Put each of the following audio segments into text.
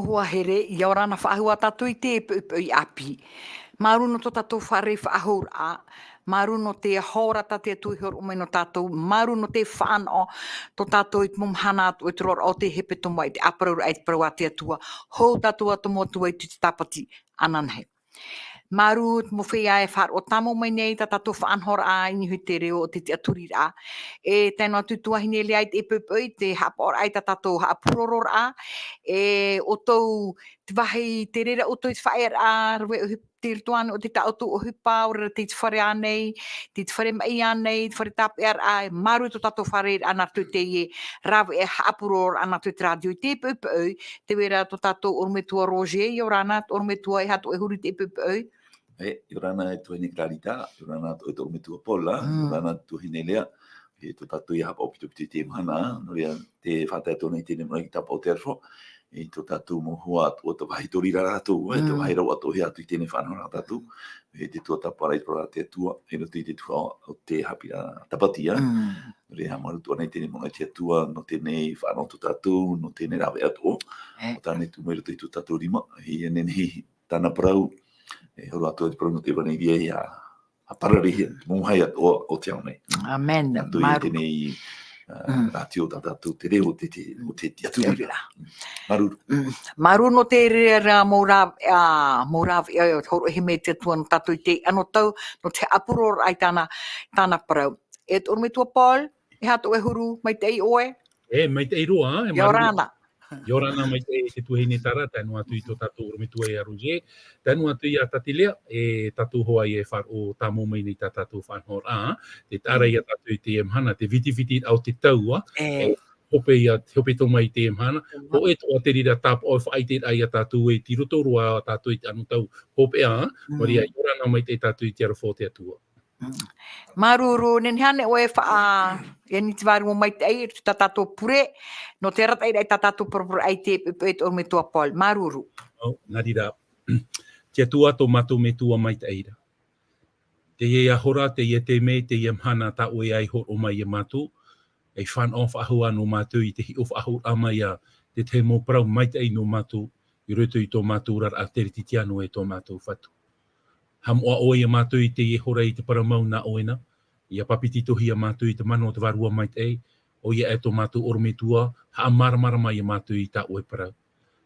hua here, i ora na whaahua tatu i te i api. Maruno to tatou whare whaahur a, maruno te hōrata te tuihor umei no tatou, maruno te whaano to tatou i mumhana atu i turor o te hepe tomo i te aparau ai te parau a te atua, hou tatou atomo atua i te tapati ananhe. Maru mo whea e whar o tamo mai nei ta tatou whaanhora a ini hui te reo o te aturi a. E tēnā tutua hine le ai te epepoi te hapor ai ta tatou hapuroror a. E o tau te wahi te rera o tau te whaer a rwe te rituane o te taotu o hupa o rera te whare anei, te whare mai anei, te whare tape ar a. Maru to tatou whare ana tu te e rawe e hapuror ana tu te radio i te epepoi. Te wera to tatou ormetua Roger i orana, ormetua e hatu e huri te epepoi. Yorana e tuhine clarita, Yorana e tormetua pola, Yorana tuhine lea, e to tatu i hapa opitupiti te mana, no rea te whatai tōna i tēne mora ki tapa o te arwho, e to tatu mo hua atu o te wahi torira rātu, e te wahi rau atu hi atu i tēne whanau rātu, e te tua tapa rai pro te atua, e no te tua o te hapi a tapatia, no rea maru tua nei tēne mora te atua, no tēne whanau tu tatu, no tēne rawe atu o tāne tu mero te tu tatu rima, i eneni tāna parau, e horo atu te prono te wane i a parari mōhai atu o te au nei. Amen. Atu i tēnei rātio tātātou te reo te atu rira. Maruru. Maruru no te rira mōrav i horo he me te tuan tātou i te ano tau no te apuror ai tāna parau. E te orme tua Paul, e hatu e huru mai te i oe? Mai te i roa. Yorana. Yorana mai te tuhine tara, tēnu atu i tō tātou ormetua e Roger, tēnu atu i a tatilea, e tātou hoa i e whar o tā mōmei nei tā tātou whanhor a, te tāra i a tātou i te emhana, te viti au te taua, hope tō mai te emhana, o e tō te rira tāp o whaite ai a tātou e tirotoroa a tātou i te anu tau hope a, maria Yorana mai te tātou i te arafo te atua. Maruru, nen hane oe wha e ni te waru o mai te ei, ta tato pure, no te rata ai ta tato purpura ai te pepet o me tua Paul. Maruru. Narira, te atua tō mato me tua mai te eira. Te e ahora, te e te me, te e mhana ta oe ai hor o mai e matu, e whan of ahua no matu i te hi of ahu amai a te mo prau mai te ei no matu, i rutu i tō matu rar a te rititiano e tō matu whatu. Ham oa oe a mātou i te e hora i te paramau na oena, i a papiti tohi a mātou i te mano o te varua mai te ei, o ia e tō mātou ormetua, ha maramara mai a mātou i tā oe parau.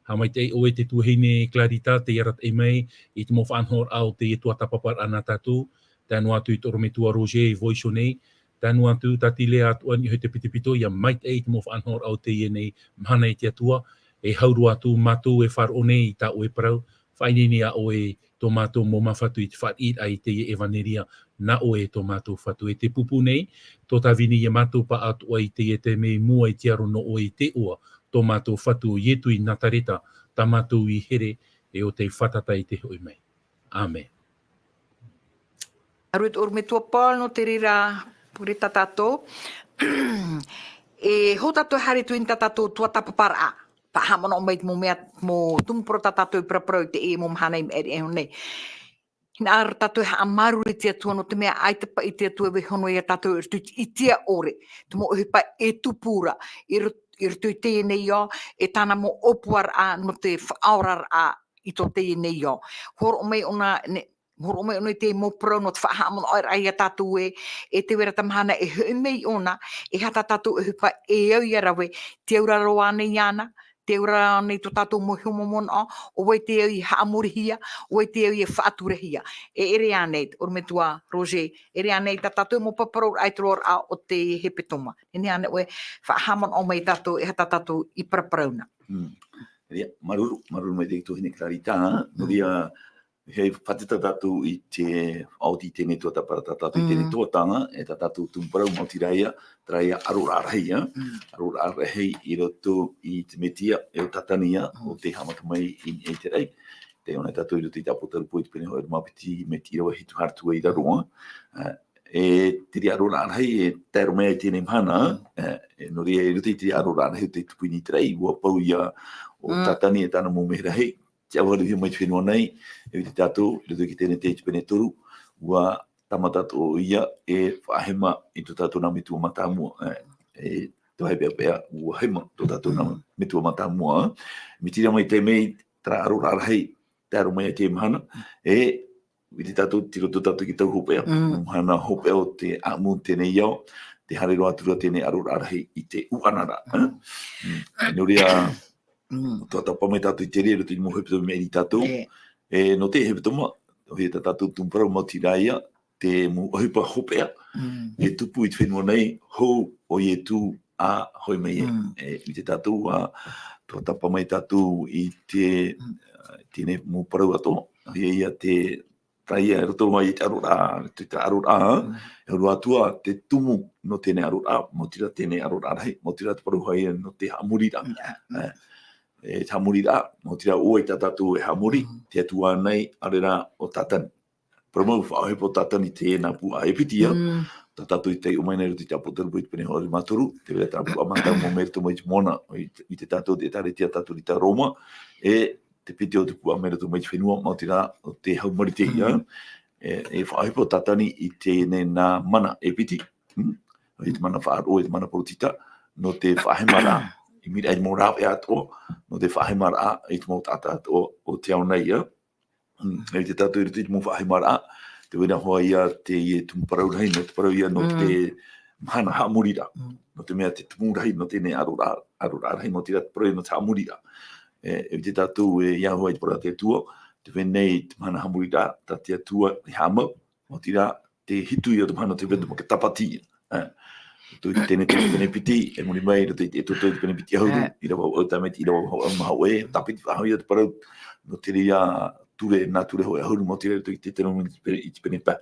Ha mai te ei oe te tuahine clarita, te iarat e mei, i te mo whanhor au te e tua tapapar ana tātou, tēnu atu i te ormetua Roger i voiso nei, tēnu atu tati lea atu ani hoi te pitipito, i a mai te ei te mo whanhor au te e nei mhana i te atua, e hauru atu mātou e whar o nei i tā oe parau, whainini a oe tō mātou mō mawhatu i te whaid ai te evaneria na oe tō mātou whatu. E te pupu nei, tō tawini i mātou pa atu ai te te mei mua i te aro no oe te oa tō mātou whatu i etu i natareta tā mātou i here e o te whatata i te hoi mai. Amen. Arut orme tua Paul no te rira pure tatato. E ho tato hari tuin tatato tua tapapara a. Pahamana o mai mo mea mo tumpro tatato i praprau te e mo mhana i eri e honei. Hina ar tato ha amaru i te atua no te mea aitapa i te atua we hono i a tato i tia ore. Te mo uhipa e tupura i rutu i te nei o e tana mo opuar a no te whaorar a i to te nei o. Horo o mai ona horo mai ona i te mopro no te whahamana oira ai a tato e te wera tamahana e hui mei ona e hata tato uhipa e au i arawe te auraro ane i ana. Te ura nei to tātou mo humomona o wei te au i haamurihia, o wei te au i whaaturehia. E ere anei, ormetua Roger, ere anei ta tātou mo paparor ai tror a o te hepetoma. Ene ane oe whaahamon o mai tātou e hata tātou i paraparauna. Maruru mai te tuhine clarita, no ria hei whatita tātou i te auti tēne tua tapara tātou i tēne tuatanga, e tātou tumparau mauti raia, traia arurarahia, arurarahei i roto i te metia e o tatania o te hamata mai i te rei. Te ona tātou i roto i tapotaru po i te pene hoi mapiti metia o hitu hartua i raroa. E tiri arurarahei e tēro mea i tēne mhana, no ria i roto i tiri arurarahei o te tupuini i te rei, ua pau ia o tatani e tāna mō mehirahei. Te awari hi mai te whenua nei, e te tātou, i roto ki tēne te pene toru, ua tamatato o ia e whahema i tō tātou nami tua matamua. E to hai pea ua hema to tatou na me tua mata mua mi tira mai te mei tra aro arhei te aro mai te mahana e i te tatou tiro to tatou ki tau hopea mahana hopea o te amu tēnei iau te harero atura tēnei aro arhei i te uanara nuria to tapa mai tatou i te rero te mo hepe me i tatou e no te hepe toma o he tatou tumpara mo tiraia te mo hepa hopea e tupu i te whenua nei hou o ye tu a hoi mai i te tatou to tapa mai tatou i te tēnei mo parau ato ia te taia e roto mai i te arora te arora e roa atua te tumu no tēnei arora mo tira tēnei arora rei mo tira te parau hai no te hamurira e hamurira mo tira o i tatou e hamuri te atua nei arera o tatani promo fa he po tatani te na pu a epitia tatou i te umaina i te apotaru i te pene hori maturu te vera tapu amata mo merito mo i te mona i te tatou te tare tia tatou i ta Roma e te piti o te pu a merito mo i te whenua mo tira o te haumari te ia e fa he po tatani i te ne na mana epiti i te mana whaaro i te mana porotita no te whahemara i mira i mo rawe ato no te whahemara i te mo tata o te au nei ia e te tatou i te mo whahemara te wena hoa ia te i tumu parau rahi no te parau ia no te mahana hamurira no te mea te tumu rahi no te ne arora rahi no te parau no te hamurira e te tatou e ia hoa i te parau te tua te wenei te mahana hamurira ta te atua i hama no tira te hitu ia te mahana te wena mo ke tapati tu i tēne te pene piti e mori mai no te toto i te pene piti hauru i rawa o tameti i rawa au mahau e tapiti whahau ia te parau no te ria ture na ture ho hauru mo tira i te tēnō i te pene pa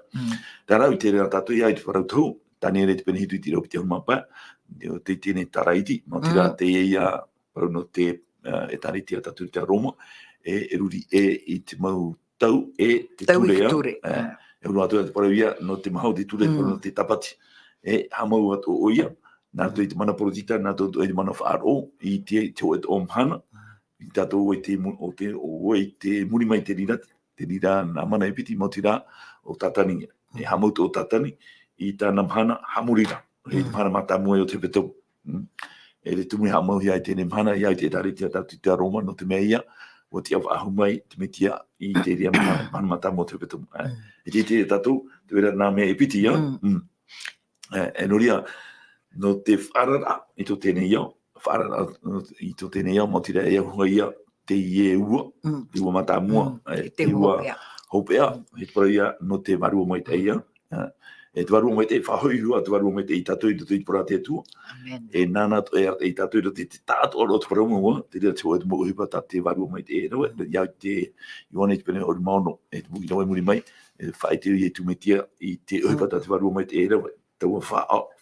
tārau i te rea tātou ia i te parau tau tāne re te pene hitu i te rau piti hauru mapa te tēne taraiti mo tira te ia parau no te e tariti a tātou i te Roma e ruri i te mau tau e te ture e uru atu te parau ia no te mahau te ture no te tapati e hamau atu o ia nā tu i te mana porotita nā tu i te mana whaaro i te o e te omhana i tātou o i te muri mai te rira nā mana e piti mo tira o tatani e hamau tu o tatani i tāna mahana hamurira e te mahana mata mua o te petau e le tumu hamau hia i tēne mahana ia i te tariti a tātou i te Roma no te mea ia o te awa ahu mai te metia i te ria mahana mata mua o te petau e te tātou te vera nā mea e piti ia e noria no te wharara i tō tēnei iau wharara i tō tēnei iau mo tira e ahunga ia te ie ua te ua mata mua te ua hopea he te para ia no te warua mai te ia e te warua mai te whahoi hua te warua mai te i tātou i tō i para te atua e nāna i tātou i te tātou aro te para mua te rea te hoa te mo uhipa ta te warua mai te e rawa iau te iwana i te pene ori maono e te muki rawa muri mai e whae te i e tumetia i te uhipa ta te warua mai te e rawa taua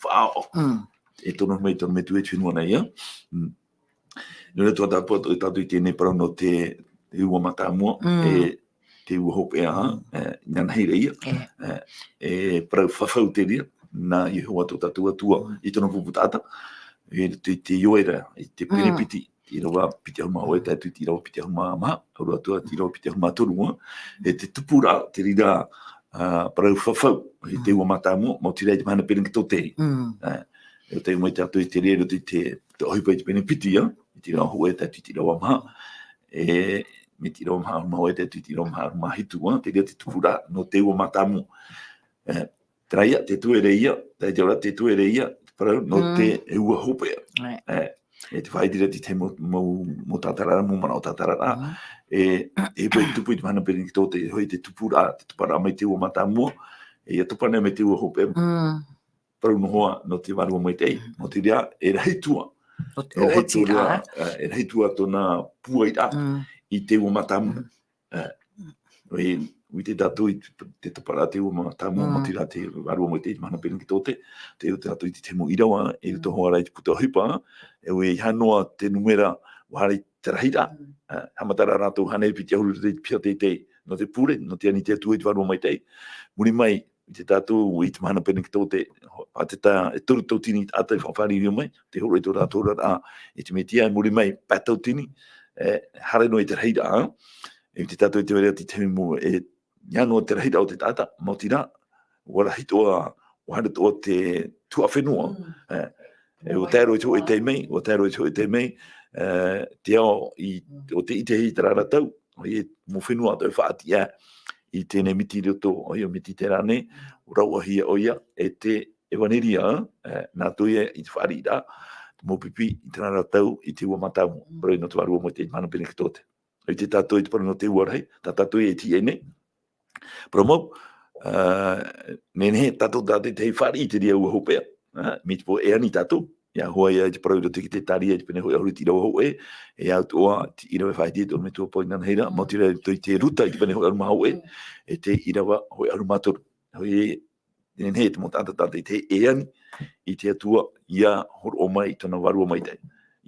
whaao. E tono mai tono me tue whenua nei ia. Nuna tua tāpua tātou i tēnei parau no te ua mata mua, te ua hope aha, ngana heira ia. E parau whawhau te ria, nā i hoa tō tātou atua i tono pupu tāta. E te ioera, i te perepiti, i rawa piti ahuma hoe, tātou i rawa piti ahuma maha, aurua tua i rawa piti ahuma torua, e te tupura, te rira, parau whawhau i te ua mata mua mo tira i te mahana pere ki tō te e te umai tātou i te rero te ohipa i te pene piti ia i te rao hoe tātou i te rao maha e me te rao maha hoe tātou i te rao maha hitua te rea te tupura no te ua mata mua traia te tuere ia te tuere ia parau no te ua hopea e te whaidira te mo tātarara mo mana o tātarara e pai tupu i te mana pere ki tō te hoi te tupura te tupara mai te ua mata mua e ia tupana me te ua hope parau no hoa no te warua mai te mo te rea e rahitua e rahitua tōna puaira i te ua mata mua i te tātou i te tupara te ua mata mua mo te rea te warua mai te mana pere ki tō te tātou i te temo irawa e ruto hoa rai te puta hipa e ue i hanoa te numera wahari te rahira hamatara rātou hane piti ahuru te pia te no te pure, no te ani te atua i te warua mai te muri mai i te tātou i te mahana pene ki tō te a te tā e turu tau tini ata i whawhari rio mai te horo i tō rātou rā i te metia e muri mai patau tini hare no i te rahira e te tātou i te wera ti te mo e nyanoa te rahira o te tāta mo tira wara hitoa o hare tō te tua whenua E o tēro i tō e te mei, o tēro i tō e te mei, te ao o te ite hei tarara tau, o i mo whenua tau whaatia i tēnei miti roto, o i o miti te rane, o rau ahia o ia, e te ewaneria, nā tuia i te whaarira, mo pipi i tarara tau i te ua matau, pero i no te warua mo te mana pene katote. I te tātou i te parano te uarhei, tā tātou i e ti e nei. Pero mau, nene tātou tātou te hei whaari i te ria ua hopea, me te po e ani tātou, ia hoa ia te parau te ki te tari e te pene hoi auru tira o hoe, e au toa ti irawe whai te me tua poi nana heira, mo tira te ruta i te pene hoi auru maha hoe, e te irawa hoi auru maturu. Hoi e, nene te mo tātou i te e ani, i te atua ia horo o mai tona warua mai tei.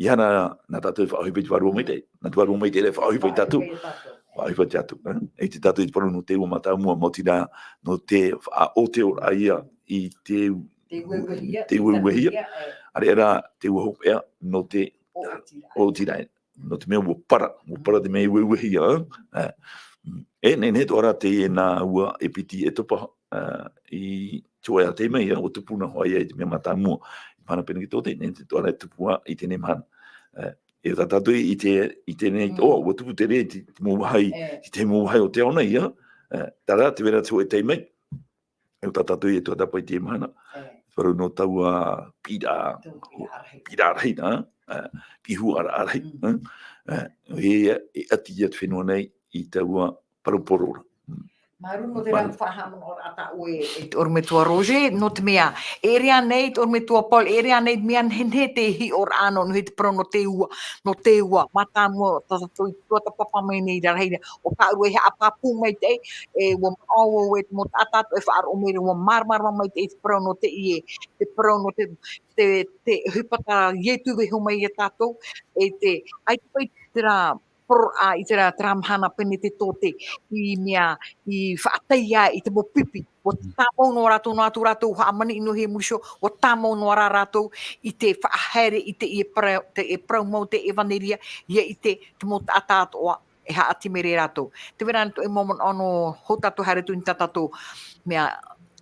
Ia na tātou i whaohipai te warua mai tei, na te warua mai tei re whaohipai tātou. Whaohipai tātou. E te tātou i te parau no te ua matau mua, mo tira no te o te ora ia i te uewehia. Are era te uahopea no te o tirai. No te mea wapara te mea uewehia. E nene to ara te e nā ua e piti e topa i choea te mea o tupuna hoa ia i te mea matau mua. I pana pena ki tote, nene te to ara e tupua i te ne mana. E tātou i te nei, o tupu te re, i te mōhai o te ona ia, tara te vera tō e te mei, e tātou i e tō tapai te mana, wharu no taua pira arhei, pihu arhei, e ati ia te whenua nei i taua paraporora. Maru no te rau whahamon o ata oe e te ormetua Roger, no te mea, e rea nei te ormetua Paul, e rea nei mea nene te hi or ano, no he te parau no te ua, mata mua, tato i tuata papa mai nei rareira, o ka ue he apapu mai te, e ua maoa e te mo tatato e whaaro o mere, ua marmara mai te parau no te ie, te parau no te hupata ietu weho mai e tātou, e te, ai te pai te rā, i te rā tramhana pene te tote i mea i whaateia i te mo pipi. O tāmau no rātou nā tū rātou haamani ino he murisho, o tāmau no rā rātou i te whaahere i te e prau mau te evaneria, ia i te mo tātātoa e ha ati mere rātou. Te vera e momon ono ho tātou hare tu ni tātou mea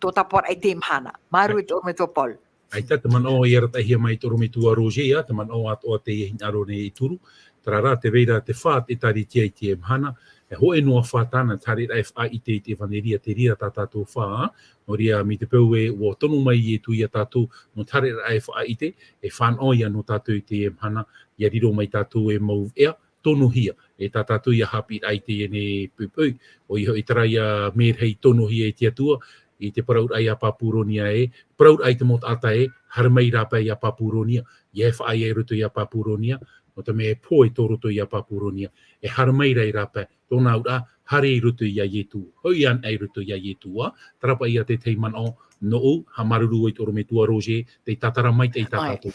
tō tāpora e te mhana. Māru e te orme tō Paul. Ai tā, te man o i aratahia mai toro me tua Roger, te man o atoa te ihin aro ne i turu. Tarara te veira te whāt e tari tia i te mhana, e hoe noa whātana tari rai wha i te whaneria te ria tā tātou whā, no ria mi te peu e o tonu mai e tu i a tātou no tari rai wha i te, e whānoia no tātou i te mhana, ia riro mai tātou e mau ea, tonu hia, e tā tātou i a hapi rai te e ne pupui, o i hoi tarai a merhei tonu hia i te atua, i te paraut ai a Papuronia e, paraut ai te mot ata e, haramei rāpai a Papuronia, i e whaai e ruto i a Papuronia, no te mea pō e tō roto i a Papuronia, e haramei rei rāpai, tōna ura, hare i ruto i a Ietu, hoi an ei ruto i a Ietua, tarapa i a te teiman o, no u, ha maruru i tōro me tua Roger, te tatara mai te i tātātou,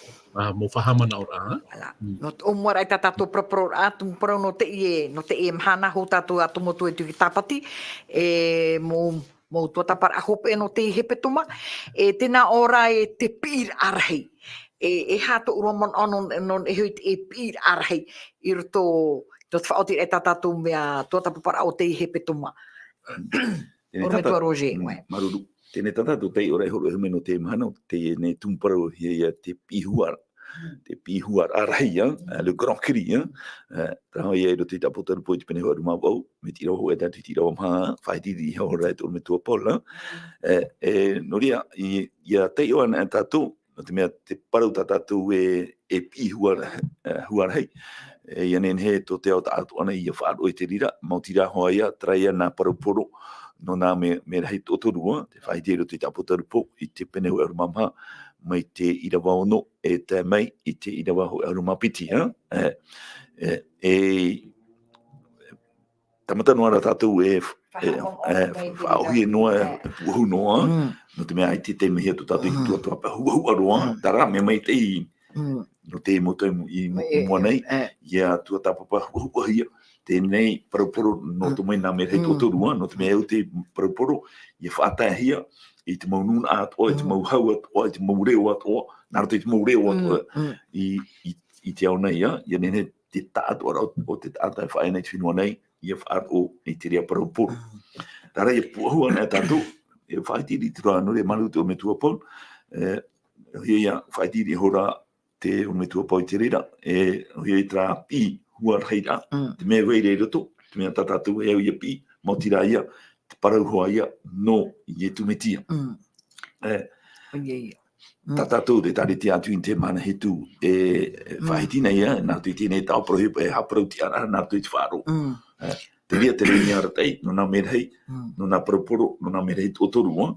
mo whahamana ora. No o moara i tātātou praparo atu parau no te e mhana ho tātou atu motu e tuki tāpati, e mo tua tapara hope no te hepetuma, e tēnā ora e te pīr arhei, e hato uromon anon e hui e pīr arhei, i roto te whaoti e tātātou mea tua tapara o te hepetuma. Ora me tua Roger, Maruru, tēnei tātātou tei ora e horo e hume no te mahana, te ne tumparau hia te pihuara. Te pihuar arhei, le grand cri, traho ia i roto i tapotaru po i te pene hoa ruma wau, me tira ho e tatu tira o maha, whaitiri i hao rai tō me tua pola, no ria, ia tei o ana tātou, no te mea te parau tātou e pihuar huarhei, ia nen he tō te au tātou ana i a whaaro i te rira, mau tira hoa ia, traia nā parauporo, no nā me rei tō torua, te whaitiri roto i tapotaru po i te pene hoa ruma maha, mai te irawa ono e te mai i te irawa ho aruma piti, tamata noa tātou e whaohi noa puahu noa, no te mea i te mehia tu tātou i tua tua hua roa, tara me mai te i no te moto i mua nei, ia tua tāpapa hua hia, tēnei parauporo no tu mai nā me rei tōtorua, no te mea au te parauporo, ia whātai hia, i te maununa atoa, i te mauhau atoa, i te maureo atoa, nā roto i te maureo atoa, i te au nei, ia nene te tātua o te tātai whae nei te whenua nei, ia whaato i te rea parauporo. Tara ia puahua nei tātou, e whaitiri tura anore manu te o me tua pon, ia whaitiri hora te o me tua pau te rira, hui e tra pi hua reira, te mea wei re roto, te mea tatatu e au ia pi, mo tira ia, te parau hoa ia, no i e tumetia. Tatatu te tari te atu in te mana he tu, whahitina ia, nā tu i tēnei tau prohipa e haparau ti ara, nā tu i te whāro. Te ria te rei ara tei, no nā merhei, no nā paroporo, no nā merhei tōtorua,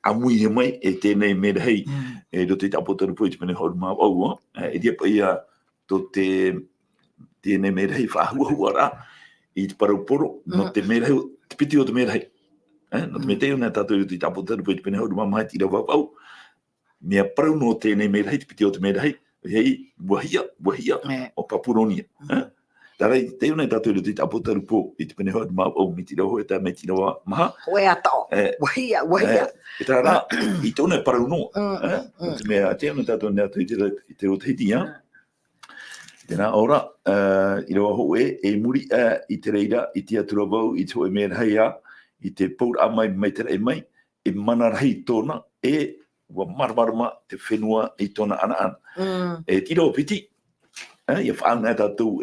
amui he mai e tēnei merhei, roto i tapotaru pui te mene horu mau aua, e ria pa ia to tēnei merhei whāhua rā, i te paroporo, no te merhei, te piti o te merhei. No te meteo nā tātou roto i tapotaru pui te mene horu mau mai tira wapau, mea parau no tēnei merhei, te piti o te merhei, hei, wahia, o Papuronia. Tarai, te una tātou roto i tapotaru pō, i te pene horu mau au, me tira hoa tā me tira wa maha. Hoe atao, wahia. E tā rā, i tōna parau no. Te mea, te una tātou nea tui i te roto hiti, tēnā ora, i roa ho e muri i te reira, i te atura wau, i te hoe merhei i te paura amai mai te rei mai, e mana rahi tōna, wa marmarama te whenua i tōna ana. E tira o piti, ia whaanga tātou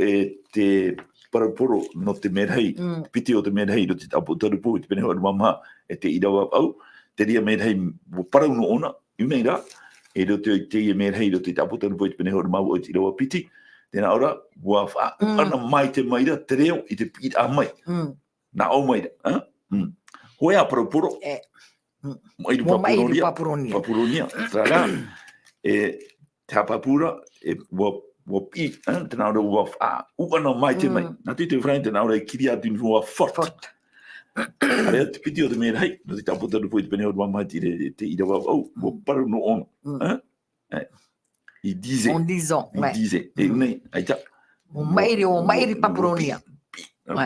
te paraporo no te merhei, piti o te merhei no te tapotaru pō, te penehoa mamaha, te irawa au, te ria merhei wa parau no ona, i mei rā, no te merhei no te tapotaru pō, te penehoa mau o te irawa piti, tēnā ora, wa whaana mai te maira, te reo i te pita mai, nā au maira, hoi a paraporo, Mairi Papuronia. Tārā, te hapapura, wa pi, tēnā ora wa uana mai te mai. Nā tui te whrai, tēnā ora e kiri atu ni wa fort. Area te piti o te merhei, no te tapotaru pui te pene o mai te irawa au, wa paru no ono. I dize. On disant, I dize. E unei, aita. O Mairi Papuronia.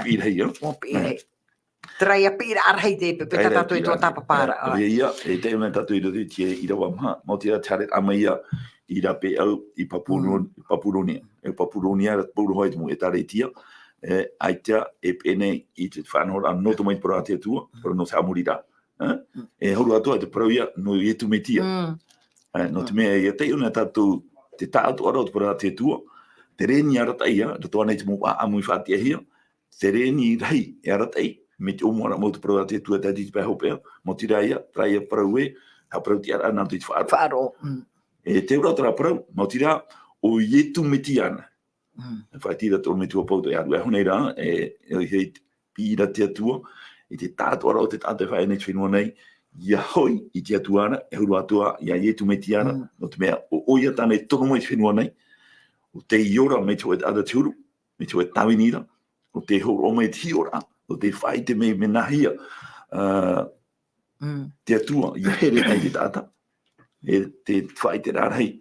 Pi rei, O pi rei. Traia pira arhei te pepe tātou i tō tāpapara. Ia, e te una tātou i roto i te irawa maha, mo te tare amaia i rape au i Papuronia. E Papuronia, pauru hoi te mu e tare i tia, aitea e pene i te whanora noto mai para te atua, para no te amuri rā. E horu atua te parau ia no i etu me tia. No te mea ia te una tātou te tātou ara o te para te atua, te reni arata ia, roto anei te mu amui whātia hia, te reni rai e arata i, me te omora mo te parau te tua tati te pēho pēho, mo tira ia, traia parau e, ha parau te ara nātu i te whaaro. Whaaro. E te ura tara parau, mo tira, o ietu me ti ana. Whai tira tō me tua pauto e aru e honei rā, hei pīra te atua, i te tātua rao te tātua whae nei te whenua nei, ia hoi i te atua ana, e huru atua, ia ietu me ti ana, no te mea, o oia tāne tono mai te whenua nei, o te iora me te oe te ada te huru, me te oe tawinira, o te horo o me te hiora, o te whai te me nahia, te atua, ia here nei te tāta, e te whai te rārhei,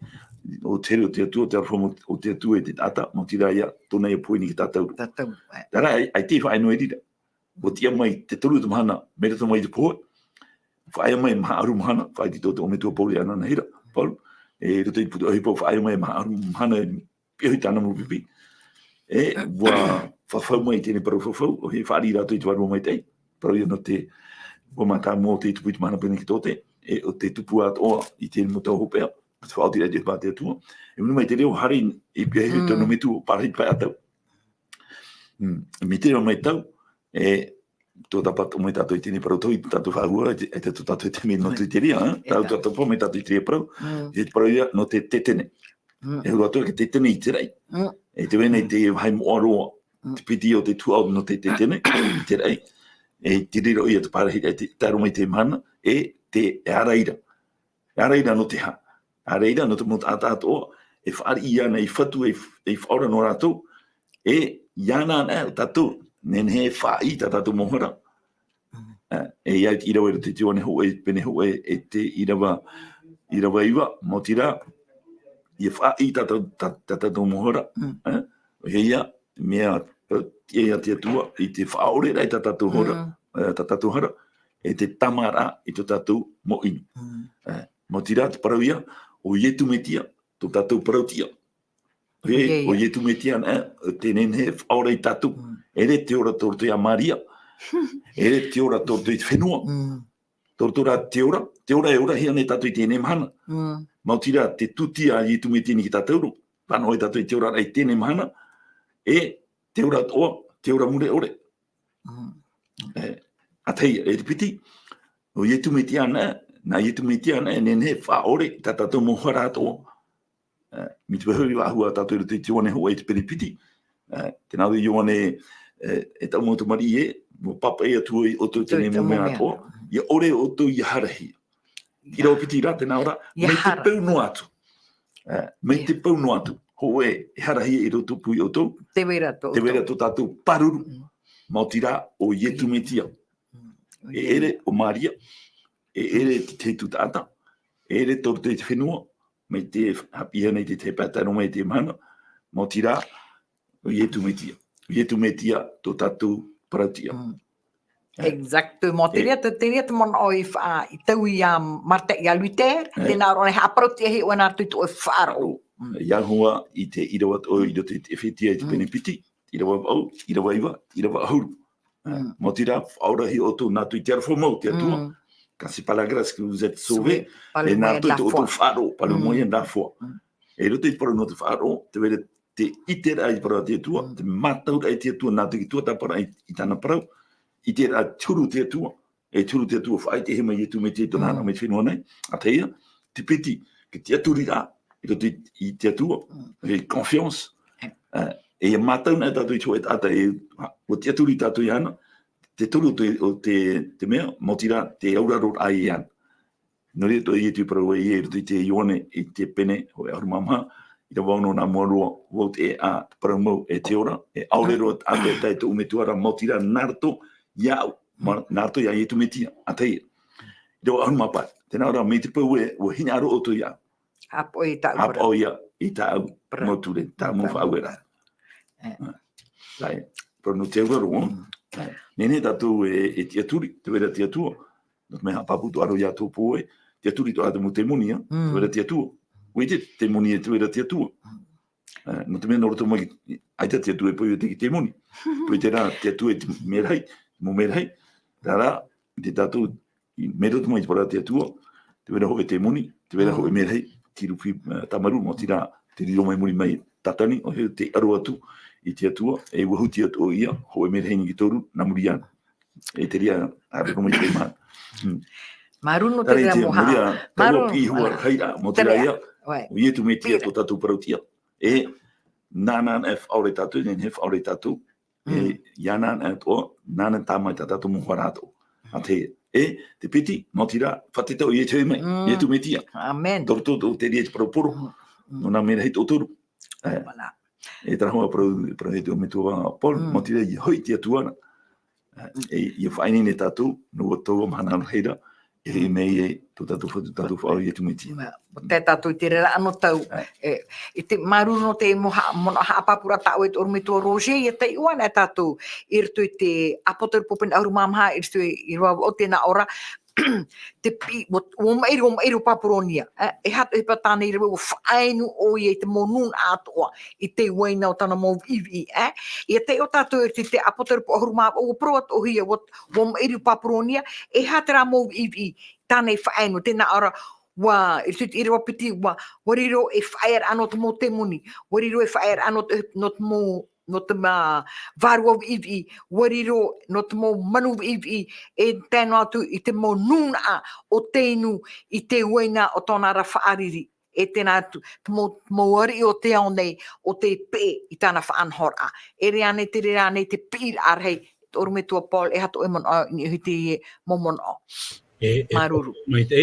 o te reo te atua, te arwhomo o te atua e te tāta, mo tira ia, tōnei a poini ki tātau. Tara, ai te whai noe rira, o tia mai te toru te mahana, me rato mai te poa, whai mai maha aru mahana, whai ti tō me tua pauri ana na hira, paru, e roto i puto hipo, whai mai maha aru mahana, piahui tāna mu pipi, e wa whawhau mai tēne paru whawhau, o he whaari rātou i te waru mai tei, paru ia no te wamata mō te tupu i te mana pene ki tōte, e o te tupu atoa i tēne mo tau hopea, te whaoti rei te pāte atua, e munu mai te reo hari i pia he tono me tu, parahit pai atau. Me te reo mai tau, e tō tapat o mai tātou i tēne paru tau, i tātou whahua, e tātou tātou i te me no tu i te ria, tātou po mai tātou i te ria paru, i te paru ia no te tetene. E huru atua ke tetene i te rei. E te wene te hai moaroa, te piti o te tuau no te tetene, te rei, e te riro ia te parahira, te taro mai te mana, e te araira. Araira no te ha. Araira no te mota atatoa, e whaari i ana i whatu e whaora no rātou, e iana ana o tātou, nen he whaai tā tātou mohora. E iau te irawa te tione hoe, pene hoe, e te irawa iwa, mo tira, i whaai tā tātou mohora. He ia, mea, ia te atua, i te whaore rei tā tātou hora, e te tamara i tō tātou mo inu. Mo tira te parau ia, o ietu me tia, tō tātou parau tia. O ietu me tia, te nenhe whaore i tātou, ere te ora tō te amaria, ere te ora tō te whenua, tō te ora e ora hia ne tātou i tēne mahana. mautira te tutia i tu me tini ki tātauru, pano i tātou i te ora ai tēne mahana, e te ora toa, te ora mure ore. A tei, e te piti, o i tu me ti ana, na i tu me ti ana, e nene wha ore, ta tātou mo hara atoa. Mi te pahuri wa ahua tātou i te wane hoa i te piti. Tēnā i wane, e tau mautu mari e, mo papa e atua i oto tēne mo mea atoa, i ore oto i harahi. I rau piti rā tēnā ora, me te pau no atu. Me te pau no atu. Ho e harahi i roto pui oto. Te wera tō. Te wera tō tātou paruru. Mautirā o ietu me tia. E ere o Maria. E ere te tu tāta. E ere tō te whenua. Me te hapia nei te pātano me te mana. Mautirā o ietu me tia. Ietu me tia tō tātou parautia. Exactement. Te rea te mon o i tau i Marta i Luther, tēnā rone haparautia he wana atu tō e whāro. Ia hua i te irawa o i te whetia i te penepiti, irawa au, irawa iwa, irawa ahuru. Mō tira, aurahi o tō nātu i te arwha mau, te atua. Kasi palagras que vous êtes sauvés, e nātu i tō whāro, palu moia nā fua. E roto i paru no te whāro, te wera te itera i paru te atua, te mātaura i te atua, nātu i tua tāpara i tāna parau, i te a turu te atua, e turu te atua whaai te hema i tu me te tonana me whenua nei, a teia, te piti, ke te aturi rā, i te atua, e confiance, e mātau nei tātou i tua e tāta, o te aturi tātou i ana, te turu o te mea, motira te aurarot ai i ana. Nori to i tu parau i e te ione i te pene, o e arumamha, i te wauno nā muarua, wau te a parau mau e te ora, e aurero ate tai tō umetuara, motira narto, iau, nāto ia i tu metia, a teia. I te arumapa, tēnā ora me te pau e, o hina aro o tu ia. Apo i tāu. Apo ia, i tāu, moture, tā mo whauera. Lai, pero no te auraro, nene tātou e te aturi, te wera te atua, no me hapapu tu aro ia tō pōe, te aturi to ata mo te monia, te wera te atua. Ui te moni e te wera te atua. No te mea noroto mai, aita te atua e poi o te ki te moni. Poi te rā, te atua e te merahai, mo merahai. Tā rā, te tātou, i meroto mai te para te atua, te wera hoe te moni, te wera hoe merahai, ki rupi tamaru, mo tira, te riro mai moni mai tatani, o he te aro atu, i te atua, e wahuti atu o ia, hoe merahai ni ki toru, na muri ana. E te ria, arero mai te maa. Maruno te rea moha. Taro pi hua haira, mo tira ia, o ietu me tia tō tātou parautia. E nānan e whaore tātou, nen he whaore tātou, e ianan e tō, nānan tāmai tā tātou mo wharātou. A te te piti, mo tira, whatetau i ietu me, ietu me tia. Amen. Tō te ria te parauporo, no nā mera hei tō toru. E tarahua parau he tō me tō wanga Paul, mo tira i hoi tia tuana. E i whainine tātou, no o tō amhana heira, e mei e tō tātou whaori e tumiti. Te tātou te rera ano tau. I te maruno te mono haapapura tau e tōru me tō Roger, e te iwana e tātou. Irtu i te apotaru popen auru mamha, irtu i rua o tēnā ora, te pi, o mairu papuronia. E hatu he patāne i rewa o whaenu o i e te monun atoa, i te waina o tana mō iwi. I te o tātou irtu i te apotaru po auru mamha, o proat o hia, o mairu papuronia, e hatera mō iwi, tāne whaenu, tēnā ora, wa irtu i rewa piti, wariro e whaer anot mō te moni, wariro e whaer anot mō no te varu au iwi, wariro no te mō manu iwi, e tēnā atu i te mō nuna o teinu i te uena o tōna ra whaariri. E tēnā atu, te mō ari o te ao nei, o te pē i tāna whaanhora. E rea nei te pīr arhei, oru me tua Paul, e hato e mono, ni hiti e mō mono. Maruru.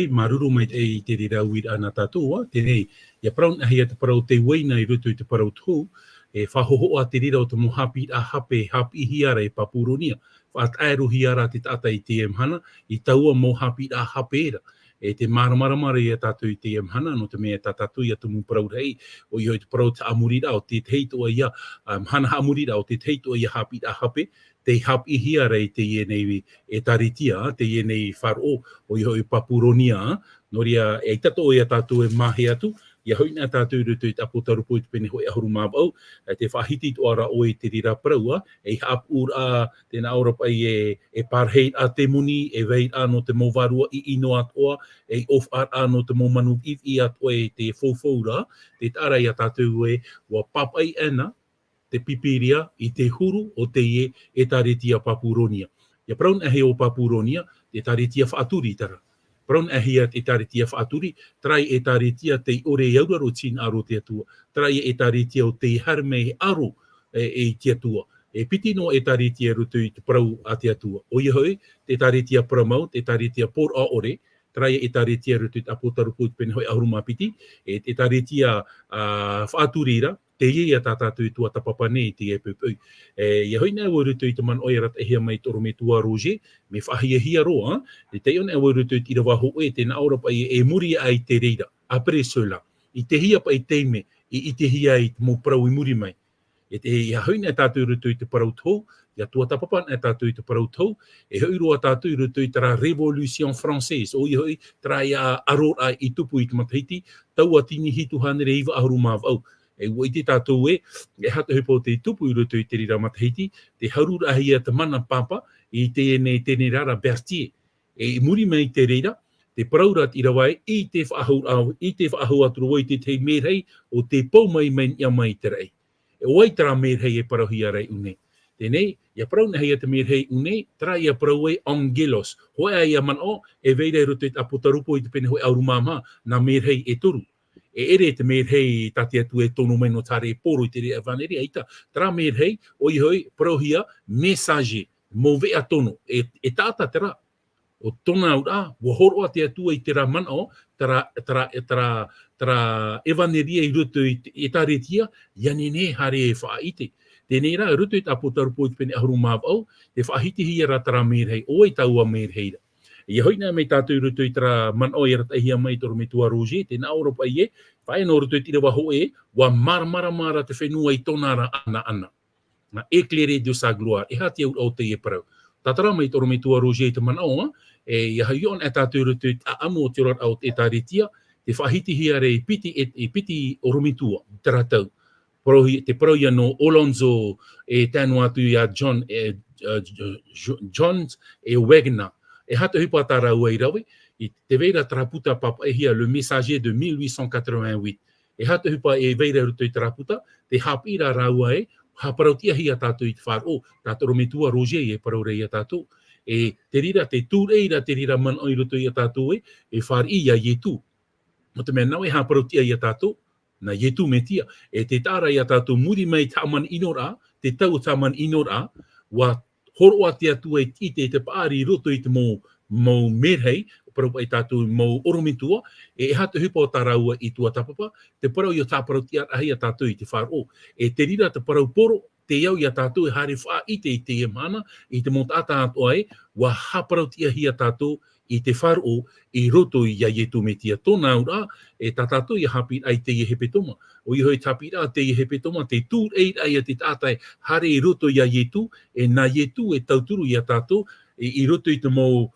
Maruru mai te i te rau i ana tātua, tēnei, ia praun ahi a te parau te uena i rutu i te parau tū, e whahoho a te rira o te mohapi a hape hiara e papuronia. Whaatairu hiara te tata i te emhana, i taua mohapi a hape era. E te maramaramara i a tātou i te emhana, no te mea tātou i a tumu parau rei, o i hoi te parau te amurira o te teitoa ia, hana amurira o te teitoa ia hapi a hape, te hapi hiara i te ienei e taritia, te ienei wharo o i hoi papuronia, noria e tato i a tātou e mahi atu, ia hoi nā tātou rutu i tapo tarupo i te pene hoi ahuru māpau, te whahiti to ara o e te rira praua, e hap ura tēnā Europa e parhei a te muni, e vei ano te movarua i ino atoa, e of ano te momanu i atoa e te fōwhaura, te tāra ia tātou e wa papai ana, te pipiria i te huru o te e taretia Papuronia. Ia praun ahe o Papuronia, te taretia whaaturi tara. Praun ahia e taretia whaaturi, trai e taretia te ore iauraro tin aro te atua, trai e taretia o te harme aro e te atua. E piti no e taretia rutu i te prau a te atua. O ia hoi, te taretia pramau, te taretia por a ore, trai e taretia rutu i tapo tarupu i pene hoi ahuruma piti, e te taretia whaaturira, te ia tātātou i tua tapapane i te epupui. Ia hoi nā rutu i te man oirat ehia mai toro me tua roje, me whahiahia roa, te iona e rutu i te rawaho e tēnā Europa e muri ai te reira, apere sola, i te hia pa i teime, i te hia i mō parau i muri mai. Ia hoi nā tātou rutu i te parau tau, ia tua tapapan e tātou i te parau tau, e hoi roa tātou i rutu i tera Revolution Française, o i hoi tera ia arora i tupu i te matahiti, tau a tini hitu hanere iwa ahuru māwau. E ua i te tātou e hata hupo te tupu i rutu i te rira matahiti, te haurura ahia te mana papa i tēnei rara Berthier. E muri mai te reira, te paraurat i rawai i te whaahau aturu i te merhei o te paumai mai ia mai te rei. E oai tera merhei e parauhia rei unei. Tēnei, ia parauna hei te merhei unei, tera ia parau e angelos. Hoi ai a mana e veira rutu i te apotarupo i te pene hoi aurumama na merhei e toru. E ere te merhei tati atu e tono meno tare e poro i te rea vaneri aita. Tera merhei, oi hoi, parauhia, messager, mo vea tono, e tāta tera. O tona ura, wa horo te atua i tera mana tera evaneria i rutu i taretia, ianene hare e whaaite. Tēnei rā, rutu i tapo tarupo i te pene ahuru māwau, te whaahiti hia rā tera merhei, o e taua merhei ra. Ia hoi nā mei tātou rutu i tera mana o i ratahia mai toro me tua roje, tēnā Europa i e, whae no rutu i tira waho e, wa mara te whenua i tona ra ana. Na éclairer de sa gloire, e hati au te e parau. Tatara mai toro me tua roje i te mana oa, e ia haion e tātou rutu i amo te rot au te taretia, te whahiti hia re i piti o romitua, tera tau. Te paroia no Alonso e tēnu atu i a John e Wagner. E hata hipa tara ua i rawe, i te veira traputa papa e hia Le Messager de 1888. E hata hipa e veira rutu i traputa, te hapira raua e, haparautia hia tātou i te whāro, tātou rometua roje e paraurei a tātou. E te rira, te tūreira, te rira man oi rutu i a tātou e whār i a Yetu. Mo te mea nau e haparautia i a tātou, na Yetu me tia. E te tāra i a tātou muri mai tāman inora, te tau tāman inora, wa horoa te atua i te pāri roto i te mō merhei, parau i tātou mō oromitua, e hata hupa o tā raua i tua tapapa, te parau i o tā parau tia ahi a tātou i te whāro. E te rira te parau poro, te iau i a tātou e hare wha i te e mana, i te mō tātā atoa e, wa haparau tia hi a tātou i te whāro i roto i a Yetu me tia tōna ura, e tā tātou i hapi ai te i hepetoma. O i hoi tapira te i hepetoma, te tūr eir ai a te tātai hare i roto i a Yetu, e nā Yetu e tauturu i a tātou, i roto i te mō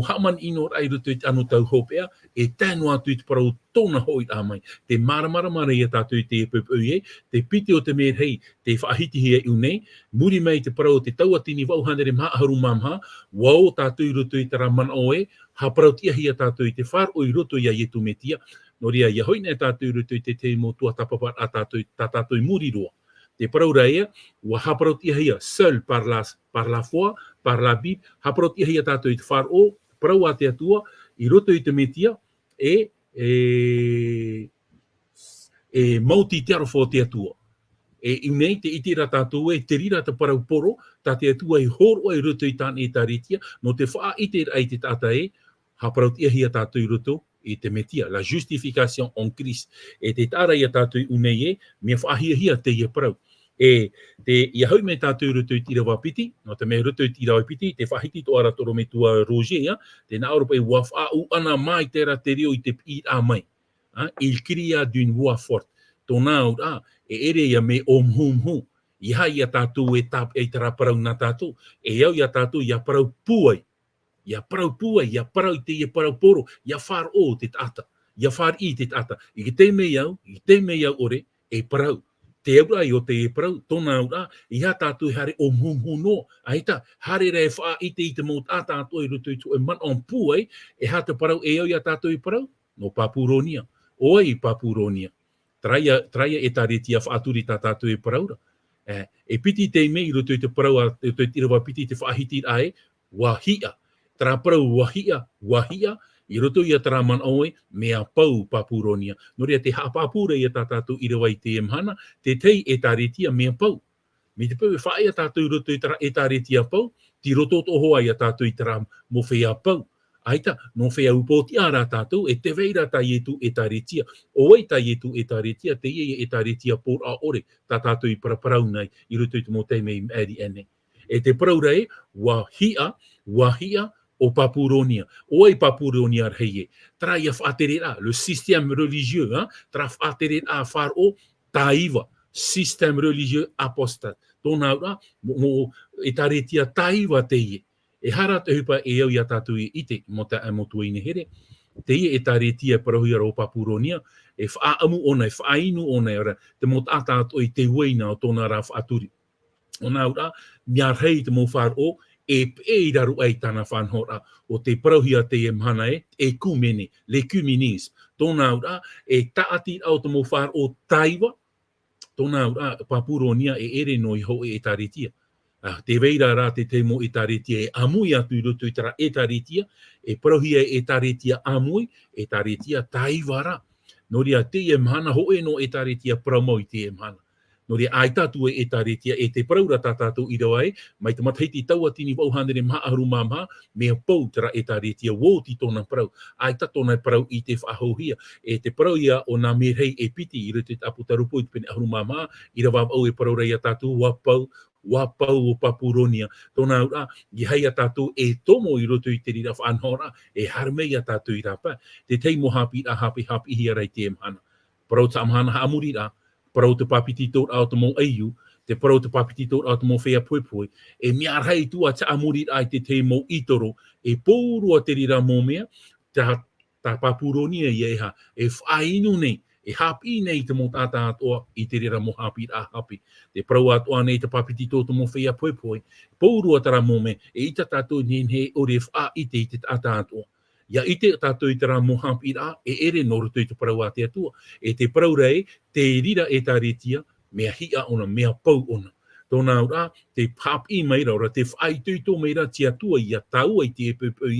haman inor ai roto i te anu tau hopea, e tēnu atu i te parau tōna hoi rāmai. Te mara i a tātou i te epupui e, te piti o te merhei, te whaahiti hia i unei, muri mai te parau te tauatini wauhanere maaharu mamha, wau tātou i roto i te ramana oe, ha parau tia hia tātou i te whāro i roto i a Yetu me tia, no ria ia hoina e tātou i roto i te te mō tua tapapar a tātou i muri roa. Te parau raia, wa haparau tia hia, seul par la foi, par la Bible, haparau tia hia tātou i te whāro, parau a te atua, i roto i te metia, mauti te arofo te atua. E unei te itira tātou e, te rira te parau poro, tā te atua i horo i roto i tāne i tāretia, no te wha itira ai te tāta e, haparau tia hia tātou i roto, i te metia, la justification en Christ. E te tāra i a tātou i unei e, mea whaahia te i a parau. E te ia hau me tātou rutu i tira wapiti, no te mea rutu i tira wapiti, te whahiti to ara toro me tua rojea, te nā Europa i wafau ana mai tera te reo i te pīt a mai. Il cria d'une voix forte. Tōnā ura, e ere ia me omhumhu. Iha i a tātou e tara parau nā tātou, e au i a tātou i a parau puai. Ia parau puai, ia parau te ia parau poro, ia whāro o te tāta. ia whār I te tata. I te mei au ore, e parau. Te aura I o te e parau, tōna ura, I ha tātou e hare o mhumhuno. Aita, hare rei wha I te mō tātou I roto I tu e man on pū e ha te parau e au I a tātou I parau? No Papuronia. Oi I Papuronia. Traia e tā retia whaaturi tā tātou E paraura. E piti te mei I roto I te parau, te tirawa piti te whaahiti ae, wahia. Tra parau wahia, I roto I a taraman oe, mea pau Papuronia. No rea te hapapura I a tā tātou I rewa I te emhana, te tei e tā retia mea pau. Me te pau e whae a tātou I roto I tā retia pau, ti roto to hoa I a tātou I tara mo whea pau. Aita, no whea upoti ara tātou, e te veira tā ietu e tā retia. Oe tā ietu e tā retia, te ie e tā retia por a ore, tā tātou I paraparau nei, I roto I te mo teimei eri ene. E te parau rei, wahia, o Papuronia. Oi Papuronia rei. Tra ia whaaterera, le système religieux, tra whaaterera wharo taiva, système religieux apostat. Tōna ura, mo e taretia taiva te ie. E hara te hupa e au ia tātou I ite, mo ta amotua I nehere. Te ie e taretia parahui ara o Papuronia, e whaamu ona, e whaainu ona, ora, te mo tātou I te weina o tōna rā whaaturi. Ona ura, mia rei te mo wharo, e raru ai tāna whanhora o te parauhia te emhana e kumene, le kuminis. Tōna ura, e taati au te mo wharo taiwa, tōna ura, Papuronia e ere no I ho e taretia. Te veira rā te mo e taretia e amui atu I roto I tara e taretia, e parauhia e taretia amui, e taretia taiwara. No rea te emhana ho e no e taretia pramo I te emhana. No rea ai tātua e taretia e te paraura tā tātou I rawa mai te mataiti taua tini wauhanere maha aru māma, mea pau tera e taretia wōti tōna parau. Ai tā tōna parau I te whaahohia. E te parau ia o nā merei e piti I roto I apu tarupo I te pene aru māma, I rawa au e parau rei a tātou wapau o Papuronia. Tōna ura, I hei a tātou e tomo I roto I te rira whanhora, e harmei a tātou I rapa. Te teimo hapi hi a rei te emhana. Parau ta amhana ha amuri rā, parau te papiti tōt au te mō eiu, te parau te papiti tōt au te mō whea puepue, e mea rei tua ta amuri ai te mō itoro, e pōrua te rira mō mea, tā Papuronia I eha, e whainu nei, e hapi nei te mō tātā atoa I te rira mō hapi rā hapi. Te parau atoa nei te papiti tōt mō whea puepue, pōrua tara mō mea, e ita tātou nene ore wha ite I te tātā atoa. Ia ite tātou I tara mō hapi rā, e ere no roto I te parau a te atua. E te parau rei, te rira e tā retia, mea hia ona, mea pau ona. Tōna ura, te hapi meira, ora te whai tūtō meira ti atua I a taua I te e pupau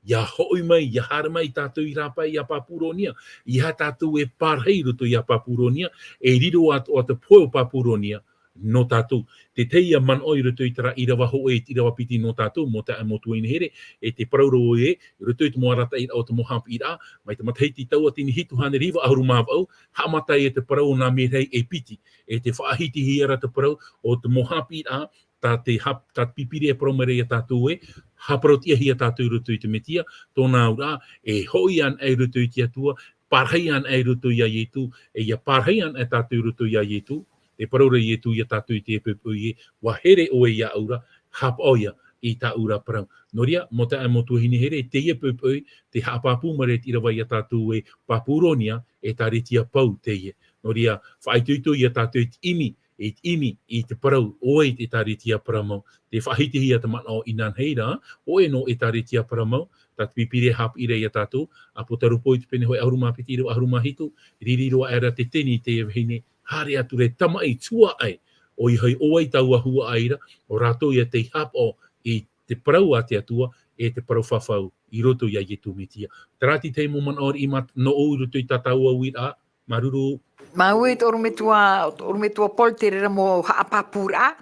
ia hoi mai, ia hara mai tātou I rāpai I a Papuronia. Ia tātou e pārhei roto I a Papuronia, e riro atoa te poe o Papuronia, no tātou. Te teia man oi roto I tara I rawa ho e I rawa piti no tātou, mo te amotua I nehere, e te parauro e, roto I te moarata I au te mohapi I rā, mai te mataiti taua tini hitu hane riva auru māwau, hamatai e te parau nā merei e piti, e te whaahiti hiara te parau o te mohapi I rā, tā pipiri e promerei a tātou e, haparotia hi a tātou roto I te metia, tōna ura, e hoi an e roto I te atua, parhei an e roto I a ietu, e ia parhei an e tātou roto I a ietu, e paraura I tu I a tātou I te epepu I wa here o e ia aura, hap oia I tā ura parau. Noria, mo te amotua hini here, te epepu te hapapu mare I rawa I a tātou e Papuronia, e tā retia pau te ie. Noria, whaituitu I a tātou imi I te parau, oe te tā retia paramau. Te whahiti hi a te mana o inan heira, oe no e tā retia paramau, tā te pipire hap I rei a tātou, a potarupo I te pene hoi ahuruma piti ro ahuruma hitu, ririro era te teni te hine, hare atu re tamai tua ai, o I hoi oai taua hua aira, o rātou ia te hapo I te parau a te atua, e te parau whawhau, I roto ia ietu metia. Tarati te mo man ori I mat no o roto I tatau au I rā, maruru. Maui te orumetua pol te rera mo haapapura,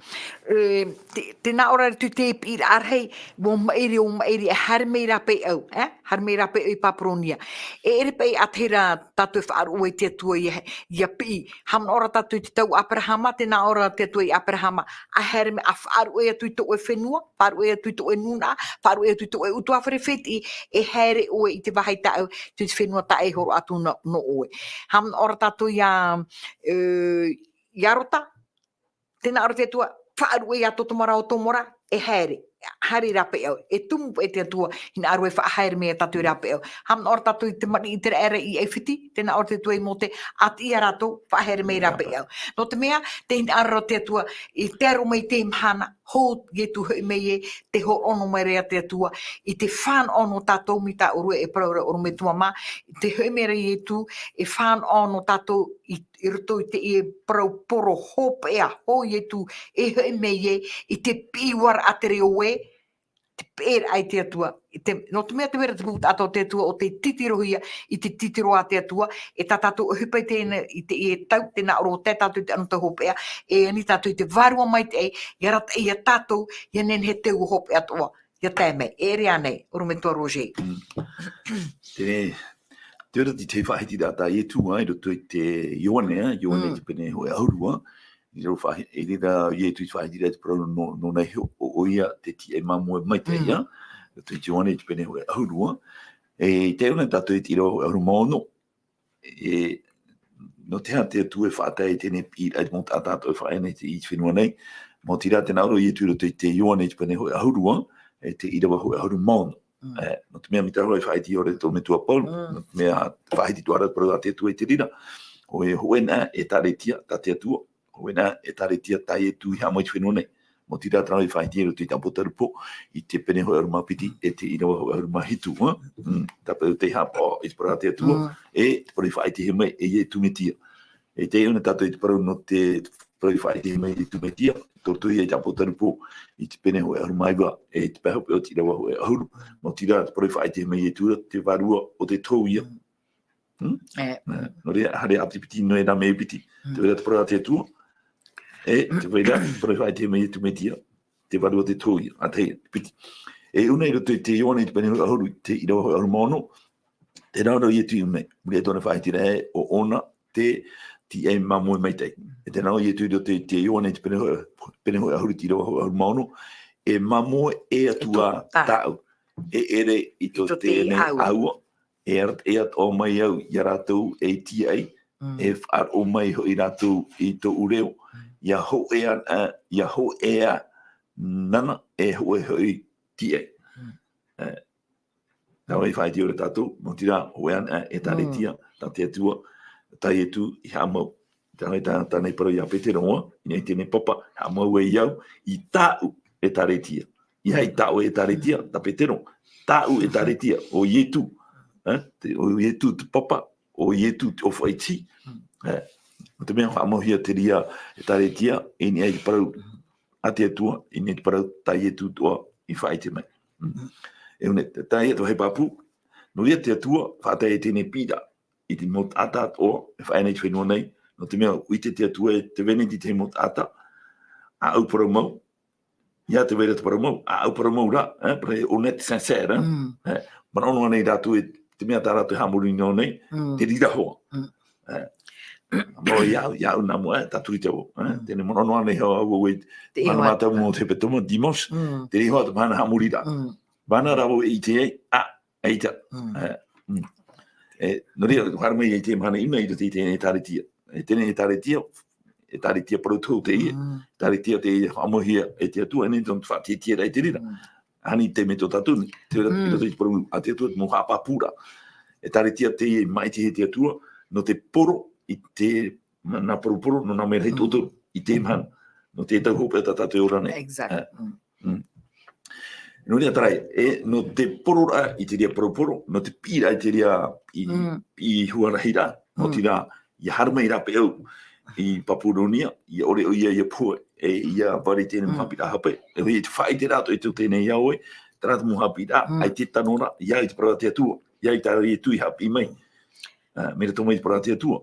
te nā ora tu te ipi I arhei, mo mairi e harmei rape au, harmei rape au I Papuronia. E ere pei atera tātou whaaru e te atua I a pi, hamna ora tātou te tau Aperahama, te nā ora te atua I Aperahama, a harme a whaaru e atu I to e whenua, whaaru e atu I to e nuna, whaaru e atu I to e utua wherewheti, e here oe I te wahai tau, te whenua ta e horo atu no oe. Hamna ora tātou Iarota, tēnā ora te tua, whaaru e ato tomara o tomora, e here, hari rape au, e tumu e te atua, hina aru e whaahaere mea tatu e rape au. Hamna or tatu i te mani i te ere i e whiti, tēnā or te tua i mo te ati i rato, whaahaere mea rape au. No te mea, te hina aru te atua, i te aru mai te mhana, ho ge tu hui mei e, te ho ono mai rea te atua, i te whan ono tātou mi tā urue e praura oru me tua mā, i te hui mea rei e tu, e whan ono tātou i roto i te e prau poro hope ea, ho i e tu, e hui mei e, i te piwar a te reo e, te pēr ai te atua. No te mea te wera te puta ato te atua o te titirohia i te titiro a te atua, e tā tātou hupai tēne i te e tau tēnā oro te tātou te anu te hopea, e ani tātou i te varua mai te e, i rata e a tātou, i nen he teu hopea toa. Ia tēmei, e rea nei, oro me tua Roger. Te ora ti te whahiti rata e tu ai roto i te Ioane te pene hoi aurua, i rau whahi, e rira i e tu i whahiti rata parau no nei o ia te ti e mamu e mai te ia, roto i te Ioane te pene hoi aurua, e te una tato e tira hoi auru maono, e no te ha te atu e whata e tene i ai mō tātātou e whaene te i te whenua nei, mō tira te nauro i e tu roto i te Ioane te pene hoi aurua, e te irawa hoi auru maono. No te mea mi tāua e whaiti ore tō me tua paulu, no te mea whaiti tuara parau a te atua e te rira, o e hoena e tāretia ta te atua, hoena e tāretia tai e tu i hamoi te whenua nei, mo tira tāua e whaiti ero te tapotarupo, i te pene hoi auru mapiti, e te irawa hoi auru mahitu, tāpau te hapa i te parau a te atua, e te parau i whaiti he mai, e e tumetia. E te una tātou i te parau no te parau i whaiti he mai i tumetia, tortui e tapotarupo, i te pene hoi auru maiwa, e te pahope o te irawa hoi auru, mo tira te parau i whaiti he mai e tura, te varua o te tauia. No rea, hare apitipiti no e nā mea piti, te wera te parau a te atua, e te wera, te parau i whaiti he mai e tumetia, te varua o te tauia, a te piti. E una i roto i te Ioane i te pene hoi auru, te irawa hoi auru mono, te nauro i e tu i mei, muri e tōna whaiti rea o ona, te ti e mamu e mai tei. E te nao i e tui te Ioane te pene hoi ahuri ti rawa hoi ahuri maono, e mamu e atua tau. E ere i tō tēnei aua, e at o mai au i rātou e ti ai, e whar o mai hoi rātou i tō ureo, ia ho ea nana e hoi ti ai. Nau e whaiti ore tātou, mo tira hoean e tāretia, tā te atua, tai e tu i hamau. Tānei parau i a Peteroa, i nei tēnei papa, hamau e iau, i tāu e tāretia. I hei tāu e tāretia, tā Petero, tāu e tāretia, o ietu, o ietu te papa, o ietu o whaiti. O te mea hamau hia te ria e tāretia, i nei parau a te atua, i nei parau tai ietu toa i whaiti mai. E une, tai e to he papu, no ria te atua, whātai e tēnei pīra, i te mot ata o, e whaenei te whenua nei, no te mea, uite te atua e te veneti te mot ata, a au parau mau, ia te wera te parau mau, a au parau mau ra, pare o net sincere, manono nei rātu e te mea tā rātu hamuri no nei, te rira hoa. Mo iau nā mua, tā turi te o, tēne manono nei hoa au e, mana mātau mō te petoma, dimos, te ri hoa te mana hamuri ra. Vana rau e te e, eita. No rea, whara mai e te mana ina i te tēnei tāretia. E tēnei tāretia parau tau te ie. Tāretia te amohia e te atua, ene tōn whatetia rei te rira. Hani te me tō tātuni. Te rea te parau a te atua, mō hapa pūra. E tāretia te ie mai te he te atua, no te poro i te, nā poro, no nā mera hei tōtoro, i te mana. No te tau hope ta tātou ora nei. Exact. No rea tarai, no te porora i te rea poroporo, no te pira i te rea i huarahira, no te rea i harmai rape au i Papuronia, i ore o ia i a pua, e ia wari tēnei muhapira hape. E hui te whai te rato i tū tēnei iaoe, te rato muhapira, ai te tanora, ia i te parau te atua, ia i tā rea tui hapi mai. Mera tō mai te parau te atua.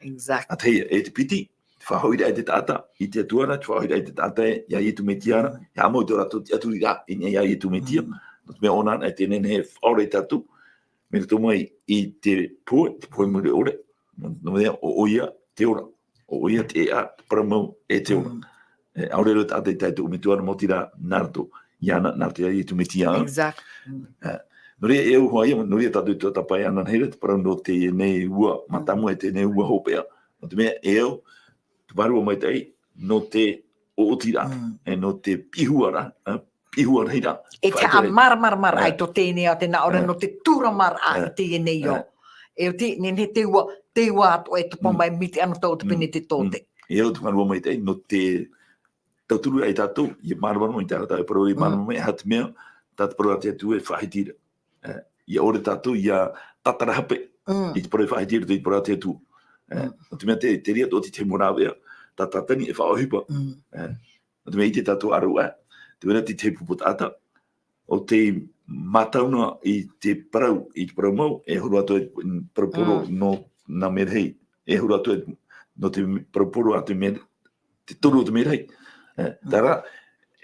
Exact. A teia, e te piti, whahoira ai te tata, i te atuara, te whahoira ai te tata e, ia i tu me tiara, ia amau te rato te aturi rā, ia i tu me tia, no te mea ona, e tēnei he whaore tatu, mera tō mai i te poe muri ore, no mea o oia te ora, o oia te ea, te paramau e te ora. Aurero tata i taitu me tuara mo tira narato, iana, narato ia i tu me tia. Exact. No rea e au hoa ia, no rea tatu i tō tapai anan heira, te parau no te nei ua, matamu e te nei ua hopea, no te mea e au, te varua mai tei, no te o tira, e no te pihuara hira. E te a mar ai to tēnei a te na ora no te tura mar a te nei o. E o te nene te ua ato e te pomai miti anu tau te pene te tōte. E o te marua mai tei, no te tauturu ai tātou, i marua mai tātou, e parau i marua mai hati mea, tātou parau te atu e whahitira. I ore tātou, i a tatara hape, i te parau i whahitira, i te parau te atu. O te mea te ria tō te morawea, tā tātani e whaohipa. O te mea i te tātou arua, te wera te te puputata, o te matauna i te parau mau, e huru atu e paraporo no na merhei, e huru atu e no te paraporo atu te turu o te merhei. Tara,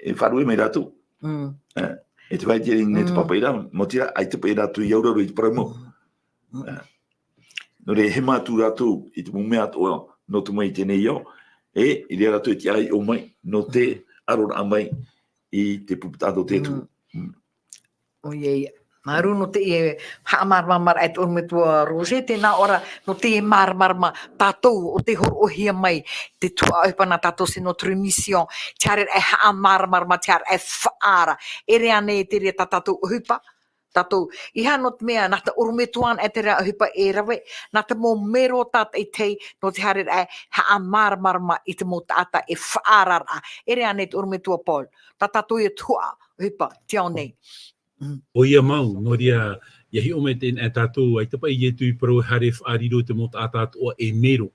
e wharue mai ratu. E te waitiri ne te papaira, mo tira, ai te pai ratu i auraro i te parau mau. No re he mātu ratu i te mume atu no tu mai tēnei iau, e i rea ratu i te ai o mai, no te arora mai i te puputato te tu. O ie, maru no te e haamarmar ai tō me tua rose, tēnā ora no te e marmarma tātou o te horohia mai, te tua aupana tātou se no trimission, tiare e haamarmarma, tiare e whaara, e rea ne te rea tātou hupa, tātou, i hano te mea, nā te urumetuan e te rea hupa e rawe, nā te mō mero tātou i tei, no te hare e haamarmarma i te mō tātou e whaarara, e rea ne te urumetua Paul, tātou e tua hupa, tiao nei. O ia mau, no ria, ia hi ome tēn e tātou, ai tapa i etu i parau hare whaariro te mota ātātoa e mero.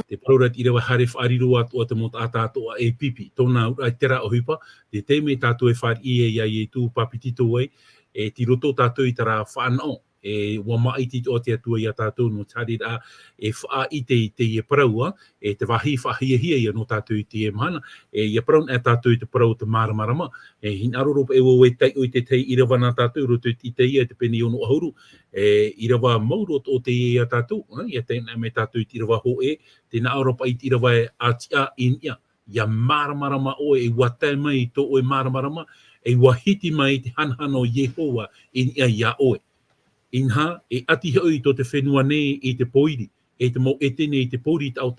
Te parau rat i rewa hare whaariro atoa te mota ātātoa e pipi. Tōna ura i tera o hupa, te teime tātou e whaar i e ia i etu papitito wai, e ti roto tātou i tara whanau. E wa maiti o te atua i a tātou no tari rā, e wha i te i paraua, e te wahi whahia i no tātou i te e mahana, e i a parau e tātou i te parau te maramarama, e hin aroropa e o e tei o i te tei i rawa nā tātou, roto i te i te pene i ono ahuru, e i rawa maurot o te i a tātou, i a tēnā me tātou i te rawa ho e, tēnā aropa i te rawa e atia in ia, ia maramarama o e watai mai tō o e maramarama, e wahiti mai te hanhano Yehowa in ia oe. Inha, e ati hoi tō te whenua nei i te poiri, e te mo etene i te poiri tau,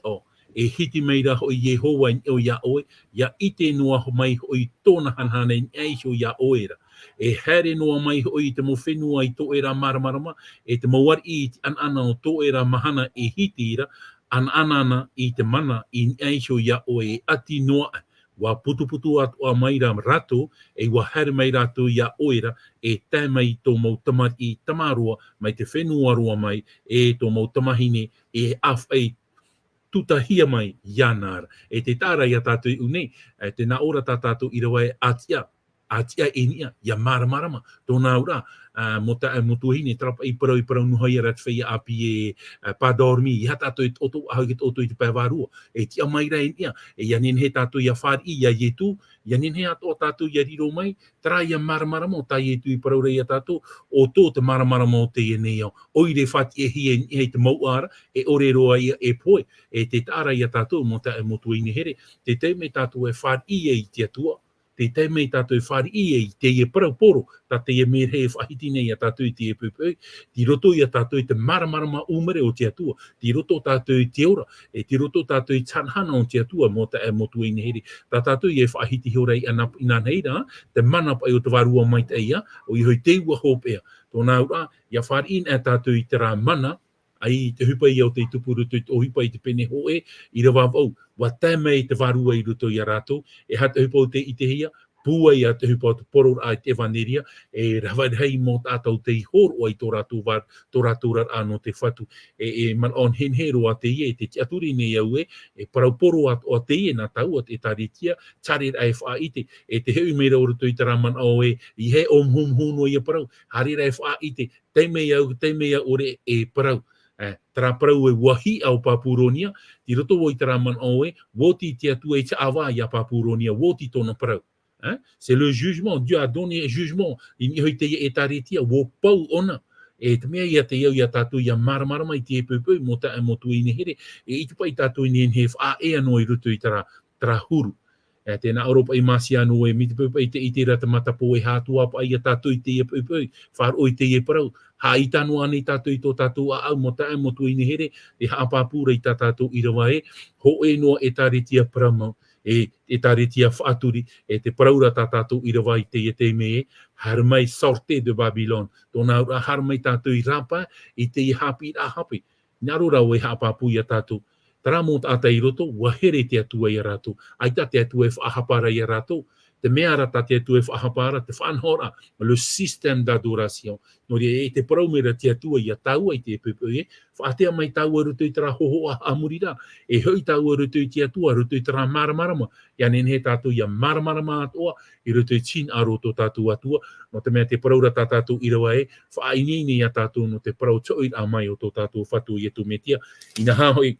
e hiti mai ra hoi Yehowa in o ia oe, ia ite noa ho mai hoi tōna hanhana in eisho ia oera. E here noa mai hoi te mo whenua i tō era maramarama, e te mawari i te anana o tō era mahana e hiti ira, anana i te mana in eisho ia oe, e ati noa wa putuputu atu a mai ra rato, e wa here mai rato ia oera, e tai mai tō mau tamari i tamarua, mai te whenua roa mai, e tō mau tamahine, e awhai tutahia mai ianara. E te tāra ia tātou i unei, te nā ora tā tātou i rawa e atia e nia, ia maramarama, tōna ura, mo tuahine, trapa i parau nuhai ara te whaia api e pādormi, i ha tātou i oto, ahau oto i te pēwarua, e tia mai ra e nia, e ia nenhe tātou ia whāri i, ia ietu, ia nenhe ato tātou ia riro mai, tra ia maramarama o tā ietu i parau rei a tātou, o tō te maramarama o te e nei au, oire whati e hi te mauara, e ore roa ia e poe, e te tāra ia tātou, mo tuahine here, te teime tātou e whāri i te atua, te teime tātou e whāri i te e parau poro, tā te e mere e whahiti nei a tātou i te e pupui, ti roto i a tātou i te maramarama umere o te atua, ti roto tātou i te ora, e ti roto tātou i tanhana o te atua, mo ta e motu i neheri, tā tātou i e whahiti horei ina neira, te mana pai o te warua mai te ia, o i hoi te ua hopea, tōna ura, ia whāri in e tātou i te rā mana, ai te hupa i au te tupurutu o hupa i te pene hoe, i rawa au, wa tēmei te warua i ruto i a rātou, e hata hupa o te i te hia, pua i a te hupa o te poror ai te waneria, e rawa hei mō tātou te i horo ai tō rātou rar anō te whatu, e man on henhero a te ie, te tiaturi nei au e parau poro o te ie nā tau a te taritia, tare rai wha ite, e te heu mera o ruto i te raman au e, i he om hum huno i a parau, hare rai wha ite, teimea ore e parau, tara parau e wahi au Papuronia, ti roto o i tara man oe, woti te atua i te awa i a Papuronia, woti tōna parau. C'est le jugement, Dieu a donné un jugement, i hoi te e taretia, wo pau ona, e te mea ia te iau i a tātou i a maramarama i te e pupui, mo ta e motu i nehere, e i tupa i tātou i nenhef a e anō i ruto i tara huru. Tēnā Europa i masi anō e miti pupui i te rata matapo e hātua pa i a tātou i te e pupui, whār o i te e parau, ha i tānu ane tātou i tō tātou a au, mo ta e motu i nehere, e ha pāpura i tā tātou i rawa e, ho e noa e tāretia paramau, e taretia whaaturi, e te praura tā tātou i rawa i te me, harmai sorte de Babylon, tōna ura harmai tātou i rapa, i te i hapi a hapi. Naro rau e hapapu i a tātou. Tara mō tāta i roto, wahere te atua i a rātou. Aita te atua e whaahapara i a rātou. Te mea rata te atua e whaahapara, te whanhora, le système d'adoration. No rea e te paraumera te atua i a taua i te pepe e, whaatea mai taua ruto i tara hoho a amurira. E hoi taua ruto i te atua, ruto i tara maramarama. Ia nene he tātou i a maramarama atoa, i ruto i tin a roto tātou atua. No te mea te paraura tā tātou i rawa e, whaainini a tātou no te parau toi a mai o tō tātou whatu i etu metia. Ina hahoi,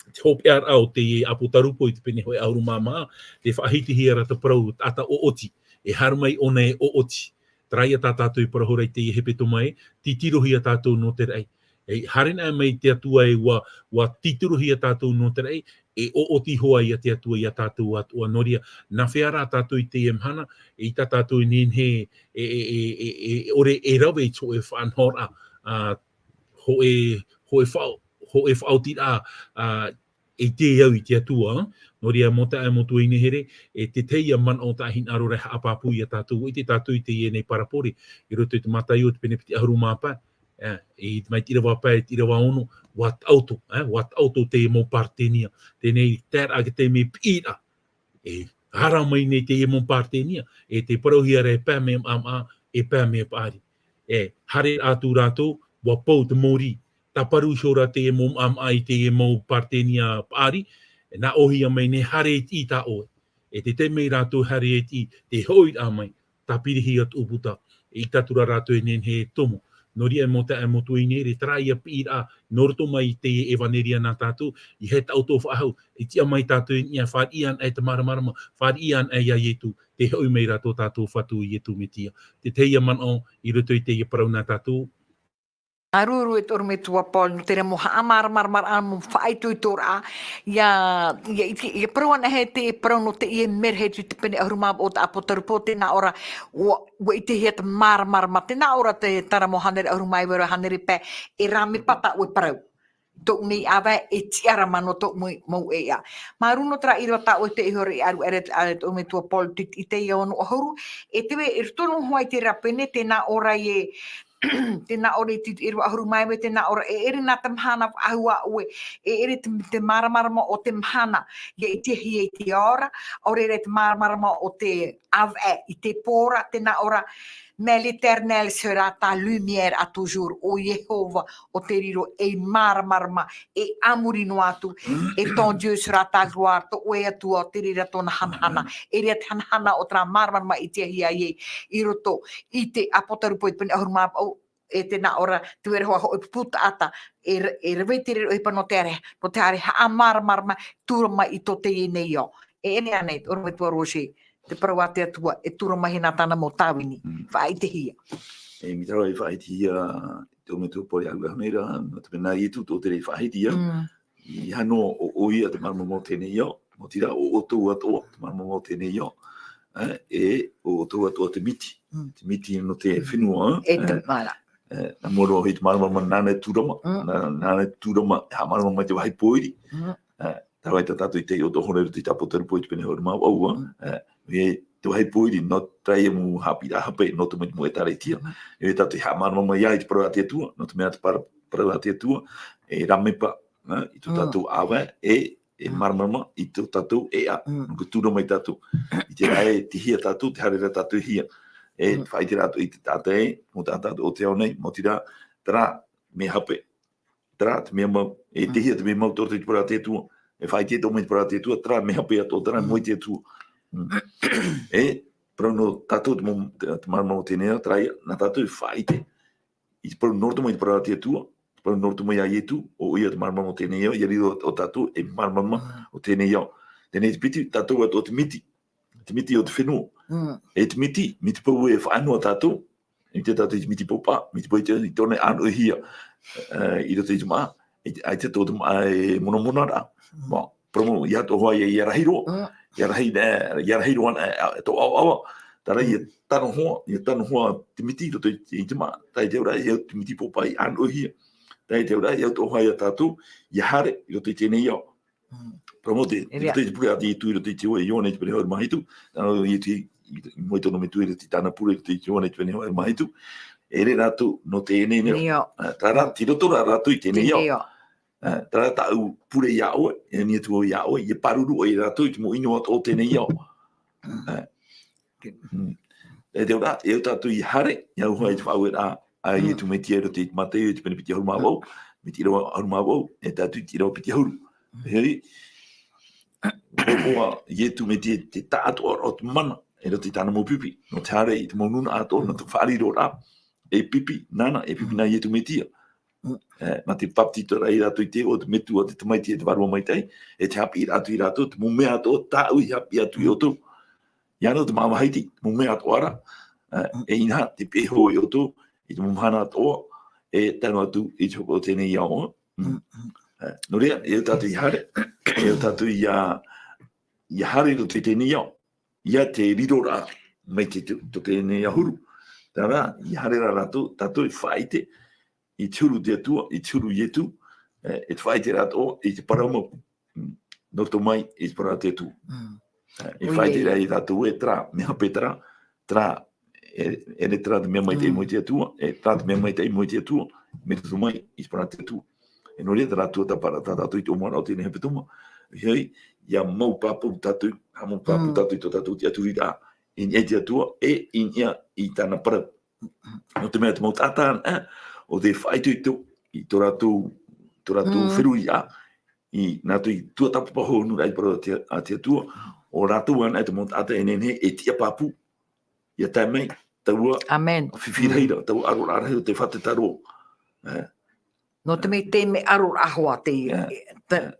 te hope ar au te aputarupo i te pene hoi auru māmaa, te whaahiti hiara te parau tata o oti, e harmai ona e o oti. Traia tā tātou i parahorei te i hepeto mai, titirohi a tātou no te rei. E harina mai te atua e wa titirohi a tātou no te rei, e o oti hoa i a te atua i a tātou atua noria. Nā whiara tātou i te emhana, e i tā tātou i nenhe, ore e rawe i tō e whanhora, ho e whautira e te au i te atua, no rea mo tae mo tui nehere, e te teia man o tahin aro reha apapu i a tātou, i te tātou i te ienei parapori, i roto i te matai o te penepiti ahuru māpai, i te mai tira wapai, tira wa ono, wat auto te mo partenia, tenei tēr ake te me pira, e hara mai nei te mo partenia, e te parauhiara e pā me ama, e pā me pāri. E hare atu rātou, wa pau te mori, taparu shora te mo ai te mo partenia pari na ohi mai ne hare i ta o e te mei rātou hare i te hoi a mai tapirihi at uputa i tatura rātou e nen he tomo no ria mo te mo tuine re traia pira norto mai te evaneria na tātou i he tauto whahau i tia mai tātou ia wharian e te maramarama wharian e ia ietu te hoi mei rātou tātou whatu i etu metia te teia man o i roto i te ia parau na tātou. Aruru e toru me tua Paul, no tere mo haamar anu whaaitu i tora ia prawana he te prau no te ie merhe tu te pene ahuruma o ta apotarupo te na ora wa i te hea te marama te na ora te tara mo hanere ahuruma i wera hanere pe e rame pata ue prau. Tō nei awa e tiara mano tō mau e ia. Mā runo tra i rata o te ihore i aru ere o me tua Paul i te ia ono ahuru e tewe e rtono hoai te rapene te na ora e tēnā ora i tiru ahuru mai me tēnā ora e ere nā te mhana ahua ue e ere te maramarama o te mhana i te hi e te ora ore ere te maramarama o te ave i te pora tēnā ora mais l'éternel sera ta lumière à toujours o Yehova o te riro e maramarama e amurino atu e ton Dieu sera ta gloire to oe atua o te rira tōna hanhana e rea te hanhana o tra maramarama i te hi a ye i roto i te apotarupo i pene ahuruma e te na ora te wera hoa hoi puta ata e rewetiri o hipa no te are ha maramarama tura mai i to te i nei o e ene anei ora me tua roshi te parau ate atua e tura mahi nā tāna mo tāwini whaai te hia e mi taro e whaai te hia te o me tua pori au hameira no te pena i etu tō te rei whaai te hia i hano o oia te marama mo tēnei o mo tira o tō atoa te marama mo tēnei o e o tō atoa te miti no te whenua e te mara na moro hei te marama nāne tūrama nāne tūrama ha marama mai te wahi poiri tawai ta tatu i te o tō horeru te tapotaru poi te pene hori mau aua e te wahi poiri no traia mu hapi a hape no te mo e tare tia e tatu i ha marama mai ai te parau ate atua no te mea te parau ate atua e ramepa i tō tatu awa e marama i tō tatu e a no ke tūra mai tatu i te rae te hia tatu te harera tatu hia e whai te rato i te tata e mo tatu o te au nei mo tira tra me hape tra te mea mau e te hia te mea mau tō te parau ate atua e whai te tō mai te parau ate atua tra me hape ato tra moi te atua e pero no tatu te marama o tēnei traia na tatu i whai te i te parau norto mai te parau ate atua pero norto mai ai etu o ia te marama o tēnei i arido o tatu e marama o tēnei au tēnei te piti tatu ato te miti o te whenua e te miti pau e whaanua tatu i te tatu i te miti popa miti pau i tōne anu e hia i roto i te maa ai te tō te maa e mona ra promo ia tō hoa i arahiro iarahiro ana e tō awa tara i tano hoa te miti roto i te maa tai te ura i te miti popa i anu e hia tai te ura i tō hoa i a tatu i hare i roto i tēnei au promote. Ria. Te pure ati tu ro te tio e yone te pene ho mai tu. Tano i ti mo to no me tu ro te tana pure te yone te pene ho mai tu. Ere ratu no te ene ne. Neo. Tara tiro to ratu i te ne yo. Neo. Tara ta u pure ya o e ni tu ya o ye paruru e ratu i mo ino o te ne yo. E te ora e tatu I hare ya ho I whau a I tu me tiro te mate te pene piti ho mau. Me tiro ho mau e tatu tiro piti ho. Hei Oa ye tu me te tātu o te mana e ro te tāna mo pipi no te hare I te monuna ato no te whariro rā e pipi nana e pipi na ye tu me tia ma te paptito rai rātu I te o te metu o te tamaiti e te warua mai tei e te hapi rātu I rātu te mume ato tāu I hapi atu I oto ia no te māma haiti mume ato ara e ina te peho I oto I te mumhana ato e tano atu I te hoko tēnei ia o no rea e tātu I hare e tātu I hare ro te tēnei au. Ia te riro rā mai te tēnei ahuru. Tā rā, I hare rā rātou, tātou I whaite, I tūru te atua, I tūru I etu, e te whaite rātou, I te parama, no tō mai, I te parā te atua. E whaite rā I rātou e trā, mea petara, trā, e re trā te mea mai te moi te atua, e trā te mea mai te moi te atua, me tō mai, I te parā te atua. E no rea tā rātua tā para tā tātou I tō mara o tēnei hepetuma. Hei, ia mau papu tatu, ha mau papu tatu I tō tatu te aturi rā, in e te atua, e in ia I tāna para. No te mea te mau tātāna, o te whaitu I tō, I tō rātu whiru I a, I nātu I tua tapu paho nu rai para a te atua, o rātu ana e te mau tāta e nene e tia papu, ia tai mei, taua, Amen. whiwhireira, taua aro rārai o te whate taro. No te me te me aro ahoa te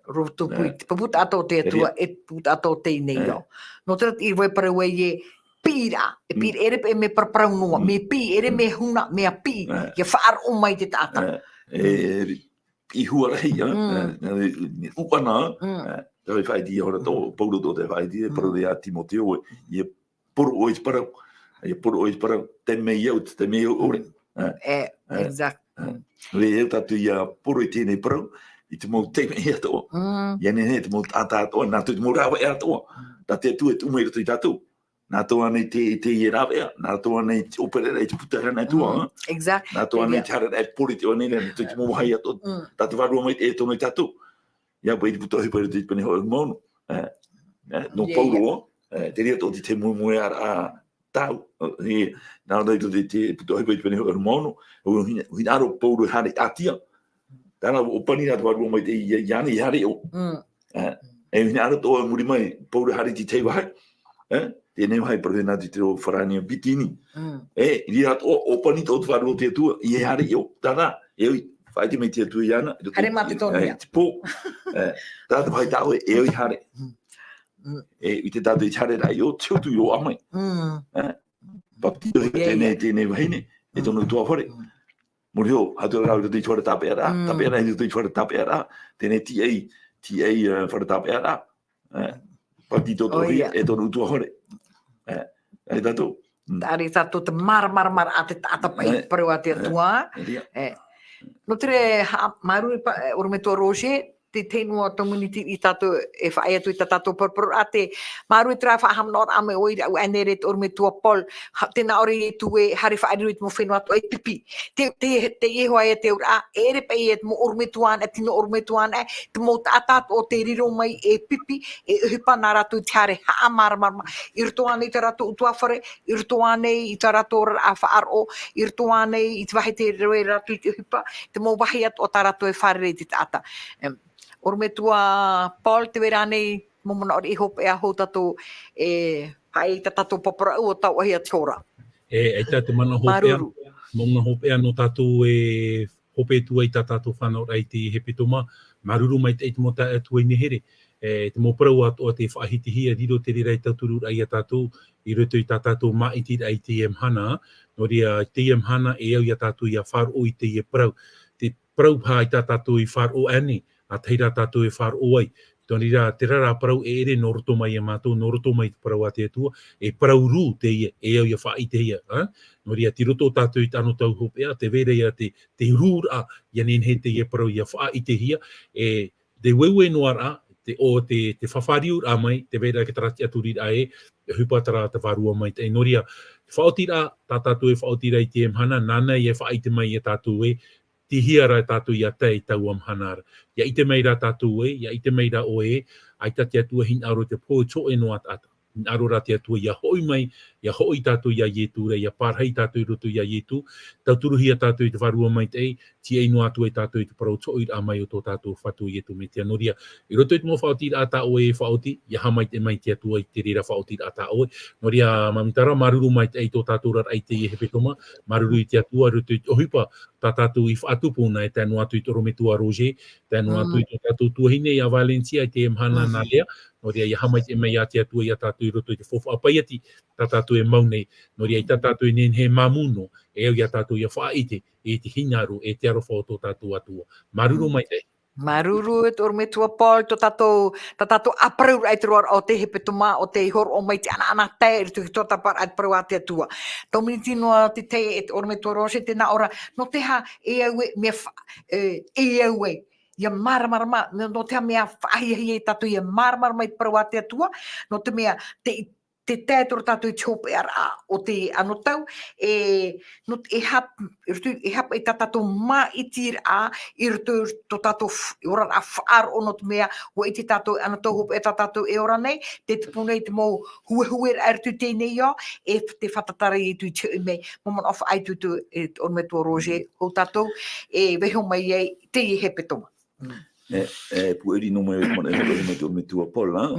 roto pui. Paputa ato te atua e puta ato te nei au. No te rati I roi parawe ye pira. E pira ere pe me parparau noa. Me pi ere me huna me a pi. Ia whaar o mai te tata. I hua rei, upana, tawai whaiti I hora tō, pauro tō te whaiti, e parau rea Timoteo, I poro o isparau. I poro o isparau, te mei au, te mei au ore. Exact. Re e tatu ia poro I tēnei parau, I te mau te mei ato. Ia nene te mau tātā ato, nā tu te mau rāwa e ato. Tā te atu e tumei rato I tātou. Nā tō anei te I rāwa e, nā tō anei te operera I te putahana e tua. Exact. Nā tō anei te harara e pori te anei, nā te mau hai ato. Tā te warua mai e tono I tātou. Ia pai te putahi pai rato I pane hoa maunu. No pauro, te rea tō te mui ara tau. Nā rei tō te putahi pai te pane hoa maunu. Hina aro pauro hare atia. Tana o pani nā te warua mai te iane I hare o. E hina aro tō muri mai pauro hare ti tei wahai. Tēnei wahai para nā te tero wharania bitini. Rira o pani tō te warua te atua I hare o. Tana, eoi, whaite mai te atua I ana. Hare mate tōna ia. Te pō. Tāta whai tāu e eoi hare. I te tātou I te hare rai o, tiotu I o amai. Paptito tēnei wahine, e tono tua hore. Mori ho, hatu rau I te tuara tāpea rā, tāpea rā I te tuara tāpea rā, tēnei TA whara tāpea rā. Paptito tohi, e tono tua hore. E tātou. Tari tātou te mara a te tata pai parau a te atua. No tere maruri ora me tō roje, te tenua community I tātou e whae atu I tātou parparu a te maru I tra whaaham nor ame oira au aneret or me tua pol tēnā ore I tu e hare whaeru I te mo whenua atu e pipi te iehoa e te ura ere pe e te mo orme tuan e tino orme tuan e te mo tātātu o te riro mai e pipi e uhipa nā ratu I te hare haa marama I rito ane I te ratu utua whare I rito ane I te ratu a whaaro I rito ane I te wahi te roe ratu I te uhipa te mo wahi atu o tā ratu e whare te tāta Or me tua Paul te wera nei momona ori I hope e aho tatou e pai tatou papara o tau ahi a tiora. E te mana hopea, mona hopea no tātou e hope tua I tātou whanau rai te hepetoma, maruru mai te mo tua I nehere. Te mo parau ato te whaahiti hia, riro te rai tauturu rai a tātou, I roto I tātou maiti rai te hana, no rea te hana e au I tātou I a wharo I te parau. Te parau pā I tātou I wharo ane, a teira tātou e wharo ai. Tōni rā, te rara parau e ere no roto mai e mātou, no roto mai te parau a te atua, e parau rū te ia, e au ia whai te ia. No rea, ti roto tātou I tāno tau hopea, te vere ia te rūra, ia nen he te ia parau ia whai te hia, e te wewe noa rā, te whawhariu a mai, te vera ke tarati aturit ae, e hupa tara te warua mai te noria. Te whaotira, tā tātou e whaotira i te emhana, nana i e whaite mai e tātou e, ti hiara tātou i a tei tau amhanara. Ia ite meira tātou e, ia ite meira o e, ai tati atua hin aro te pō tō e no ata. Hin aro rati atua ia hoi mai, ia hoi tātou ia ietu, ia pārhei tātou i roto ia ietu, tau turuhia tātou i te warua mai te ei, ti ei no atua i tātou i te parau tō i a mai o tō tātou whatu i etu me te anoria. I roto i te mō whaoti a tā oe e whaoti, ia hamai te mai te atua i te rira whaoti a tā oe. Noria mamitara, maruru mai te ei tō tātou rar ai te i hepetoma, maruru i te atua, roto i te ohipa, tā tātou i whaatupuna e tēnu atu i toro me tua Roger, tēnu atu i tō tātou tuahine i a Valencia i te emhana nā lea, noria i hamai te mai a te atua i a tātou i roto i te whofa apaiati, tā tātou e maunei, noria i tā tātou i nen he mamuno, e au i a tātou i a whaite, e te hinaru, e te arofa o tō tātou atua. Maruru mai te. Maruru e tōru me tua Paul, tā tātou aprau ai te roar o te hepetoma, o te hor o mai te ana te, e tu tō tapar ai prau a te atua. Tau mini tino te te e te oru me tua Roche, tēnā ora, no te ha e au e, e au e, ia maramarama, no te ha mea whahiahi e tātou, ia maramarama i prau a te atua, no te mea te tētoro tātou i te hope ara o te anotau, no e hap e tātou mā i tīr a, i roto tō tātou i ora a whaar o no te mea, o i te tātou anotau hope e tātou e ora nei, te pune i te mō hue ar tu tēnei ia, e te whatatara i tu te mei, momon of ai tu e on me tō Roger, o tātou, e weho mai ei, te i hepetoma. Pueri no mai me tua Paula,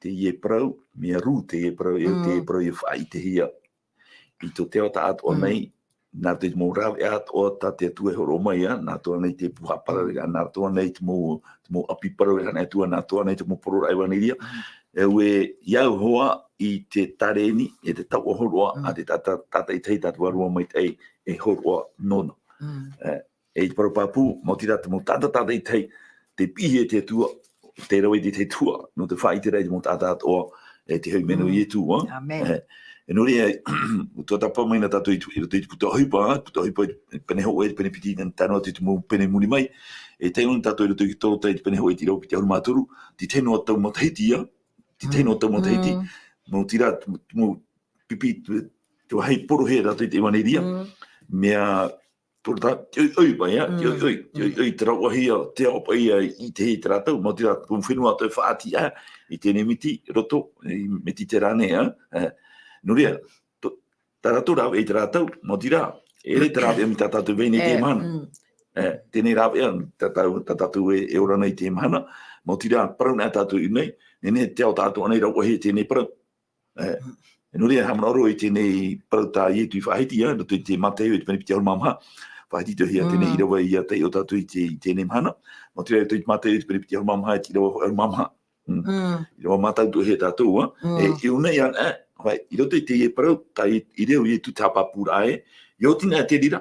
te ie prau, mea ru te ie prau, te ie prau i whai te hia. I tō teo ta at o nei, nā te mō rawe at o ta te atua horo mai, nā toa nei te puha pararega, nā toa nei te mō api pararega, nā toa nei te mō porora iwaniria. E iau hoa i te tareni, e te tau horoa, a te tata i tei tatu arua mai tei, e horoa nono. E i paru papu, mo tira te mō tata i tei, te pihe te atua, te rawe te tua, no te whai te rei te mō tata atoa, e te hau menu i e tua. Amen. E nori e, tō tapa mai na tātou i te puta hipa i pene ho e te pene piti i tāno atu i te mō pene muni mai, e teino ni tātou i roto i tōro tai te pene ho e te rau piti auru māturu, ti teino atau mo te hiti ia, ti teino atau mo te hiti, mō tira, mō pipi, te wahei poro hea tātou i te iwaneria, mea, tōra tā, oi pai, oi te rauahi a te opa ia i te hei te rātau, mō tira, kōm whenua tau whaati i tēne miti, roto, i miti te rāne, Nuria, tā rātou rāwe i te rātau, mō tira, e rei te rāwe mi tā tātou veine te mana. Tēnei rāwe tā tātou e ora nei te mana, mō tira, parau nā tātou i nei, nene te ao tātou anei rauahi tēnei parau. Nuria, hamanoro i tēnei parau tā i etu i whahiti, no te mateo i te panipiti aru mamha, whahiti to hia tēnei irawa i a tei o tātou i tēnei mana, mō tira i te mateo i te panipiti aru mamha, i te irawa aru mamha. I rawa mātau to hia tātou, e unei an, Vai, i roto i te ie parau, ka i reo i tu tāpapura e, i o tina te rira,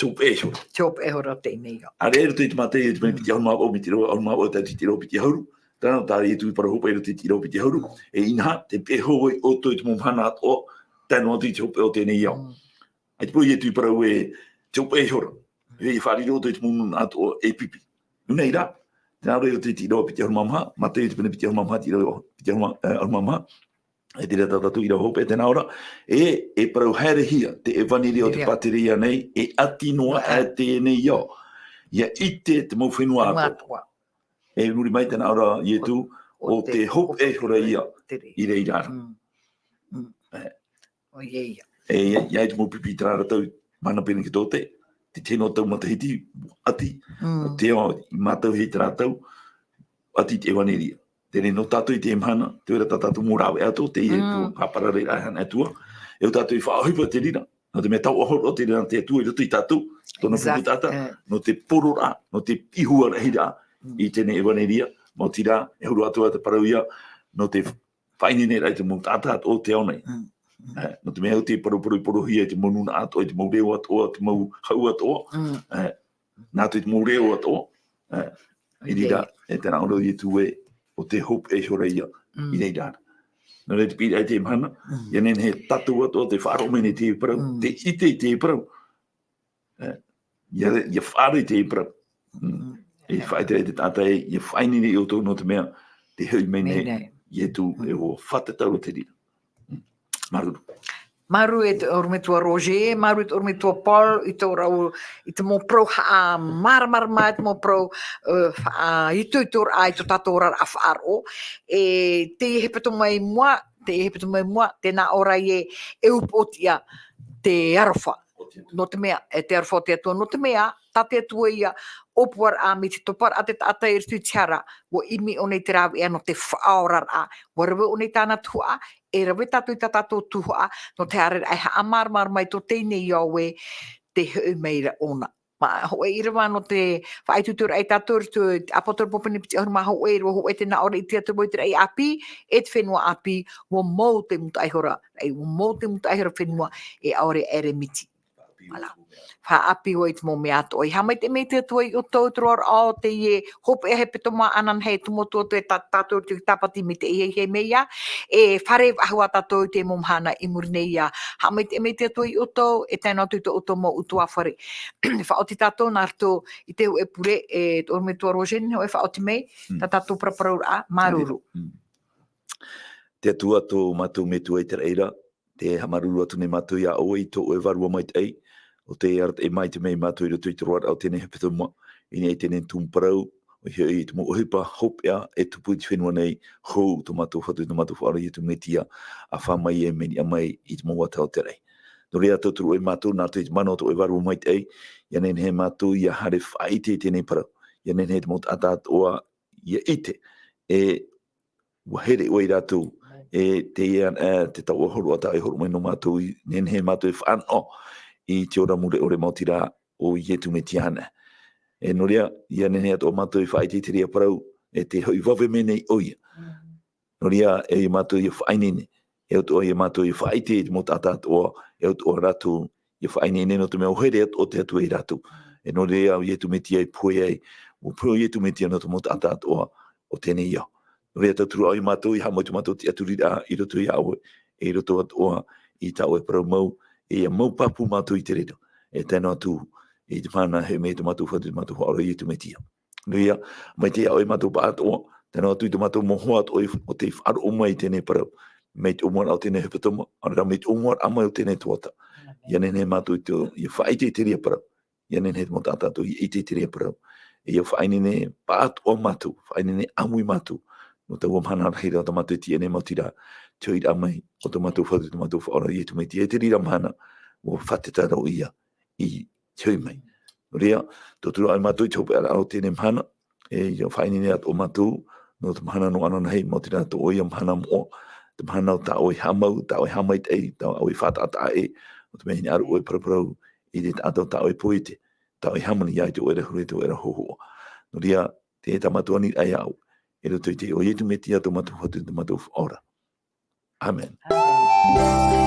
tōp e hora. Tōp e hora tēnei ia. A reo i te mate i te mani piti aurumā o mi te reo, aurumā o te reo piti hauru, tāna tā i tu parau hopa i roto i te reo piti hauru, e inha, te peho i o to i te mōmhana at o, tāna atu i tōp e o tēnei iau. A te pui i tu parau e tōp e hora, i whāri roto i te mōmhana at o e pipi. Nunei rā, tāna reo i te reo piti aurumā, mate i te mani piti aurumā, ti reo piti aurumā, e te reta tatu i rau hope e tēnā ora, e parau haerehia, te e vaniri o te pateria nei, e atinoa a tēnei iau. Ia ite te mau whenua ato. E muri mai tēnā ora i etu, o te hope e hora ia, i rei rara. O ia. E iai te mau pipi tēnā ratau, mana pēne ki tōte, te tēnō tau matahiti, ati, o te o i mātau hei tēnā tau, ati te e vaniria. Tēnei no tātou i te emhana, te ora tātou mōrawe ato, te i haparare rahana atua, e o tātou i whaahipa te rira, no te mea tau ahoro te rira te atua i roto i tātou, tono whiku tāta, no te porora, no te ihua rahira i tēnei ewaneria, mō tira, e huru atua te parauia, no te whainene rai te mō tātat o te aonei. No te mea te paru i porohia, te monuna ato, te mō reo ato, te mō hau ato, nā te mō reo ato, i rira, e tēnā oro i tu e, o te hope e hora ia, i rei rāna. Nō rei te pira i te mhana, ia nen he tatu ato te whāro mene te parau, te ite i te parau. Ia whāro i te parau. E whaetere te tātai, i whaini ni o tō no te mea, te hui mei nei, Nei. i e tū e o whatatau te rira. Maruru. Maru e te ormetua Roger, maru e te ormetua Paul, i te orau, i te mō prou haa maramara mai, te mō prou i tui tōra ai tō tātou rar a whaaro. E te i hepeto mai mua, tēnā ora i e upotia te arofa. No te mea, e te arofa te atua, no te mea, tate atua ia opuar a mi te topar a te tata i ritu tiara, wo imi o nei te rawi e no te whaorar a, wa rawe o nei tāna tua, e rawe tatu i tātou tua, no te are ai ha amar mai tō teine i aue, te hui meira ona. Ma hoe i rawa no te whaitutur ai tātou ritu, apotor popini piti ahuruma hoe te na ora i te atu moi te rei api, e te whenua api, wo mou te muta aihora, wo mou te muta aihora whenua, e aore ere miti. Ala. Wha api o i te mō mea ato. I hamai te mea te atua i o tautroar ao te ie hope e hepe toma anan hei tumotua te tātou te tapati me te ie hei mea. E whare ahua tātou te momhana i murinei ia. Hamai te mea te atua i o tau e tēnā tu te o tau mō utua whare. Whaoti tātou nā rito i te hu e pure e orme tua rojen o e whaoti mei. Tā tātou praparau a maruru. Te atua tō mātou me tua i te reira. Te hamaruru atu ne mātou ia o i tō e varua mai te ei. O te art e mai te mei mātou i roto i te roar au tēnei hepeto mua. I nei tēnei tūmparau. O hei i te mo ohipa hopea e tupu i te whenua nei. Hou tō mātou whatu i tō mātou whaara i tu metia. A whamai e meni a mai i te mo watau te rei. No rea tauturu e mātou nā te mana o tō e varua mai te ei. Ia nei he mātou i a hare whaite i tēnei parau. Ia nei he te mo atat oa ia ite. E wahere o i rātou. E te ian te tau ahoro ata e horo mai no mātou i nei he mātou e whaano. I te ora mure ore mautira o ietu me tiana. E no rea, ia nene ato o mātou i whaiti te rea parau, e te hoi wawe menei oia. No rea, e i mātou i whainene, e o i mātou i whaiti e te mota atatua, e o ratu i whainene no te mea ohere o te atu i ratu. E no rea, o ietu me tia i pui ei, o pui ietu me tia no te mota atatua o tēnei ia. No rea, tauturu au i mātou i hamoi tu mātou te aturira i roto i aue, e i roto atua i tau e parau mau, e a mau papu mātou i te rero. E tēnā atu i te whana he mei te mātou whatu, te mātou whaoro i tu me tia. Nuia, mai te au i mātou pa atoa, tēnā atu i te mātou mohoa atoa o te whaaro o mai tēnei parau. Mei te umuar au tēnei hepatoma, ara mei te umuar amai o tēnei tuata. Ia nene mātou i whaite i te rea parau. Ia nene he mō tātātou i ite i te rea parau. E ia whainene pa atoa mātou, whainene amui mātou. No te wamhana reira o te mātou ti ene mautira. Te oi amai o te mātou whatu, te mātou whaora i e tu mei ti. E te rira mahana o whatetara o ia i te oi mai. Rea, tō turu ai mātou i te hope ara au tēne mahana. E i o whainene at o mātou. No te mahana no anana hei mautira tō oi am mahana mo. Te mahana o ta oi hamau, ta oi hamai te ei, ta oi whata ata e. O te mehini aru oi paraparau i te tātou ta oi poite. Ta oi hamani ia i te oera hure te oera hohoa. No rea, te e tamatuani ai au. E roto i te o ietu me tia tō mātou whatu, tō mātou whaora. Amen. Amen.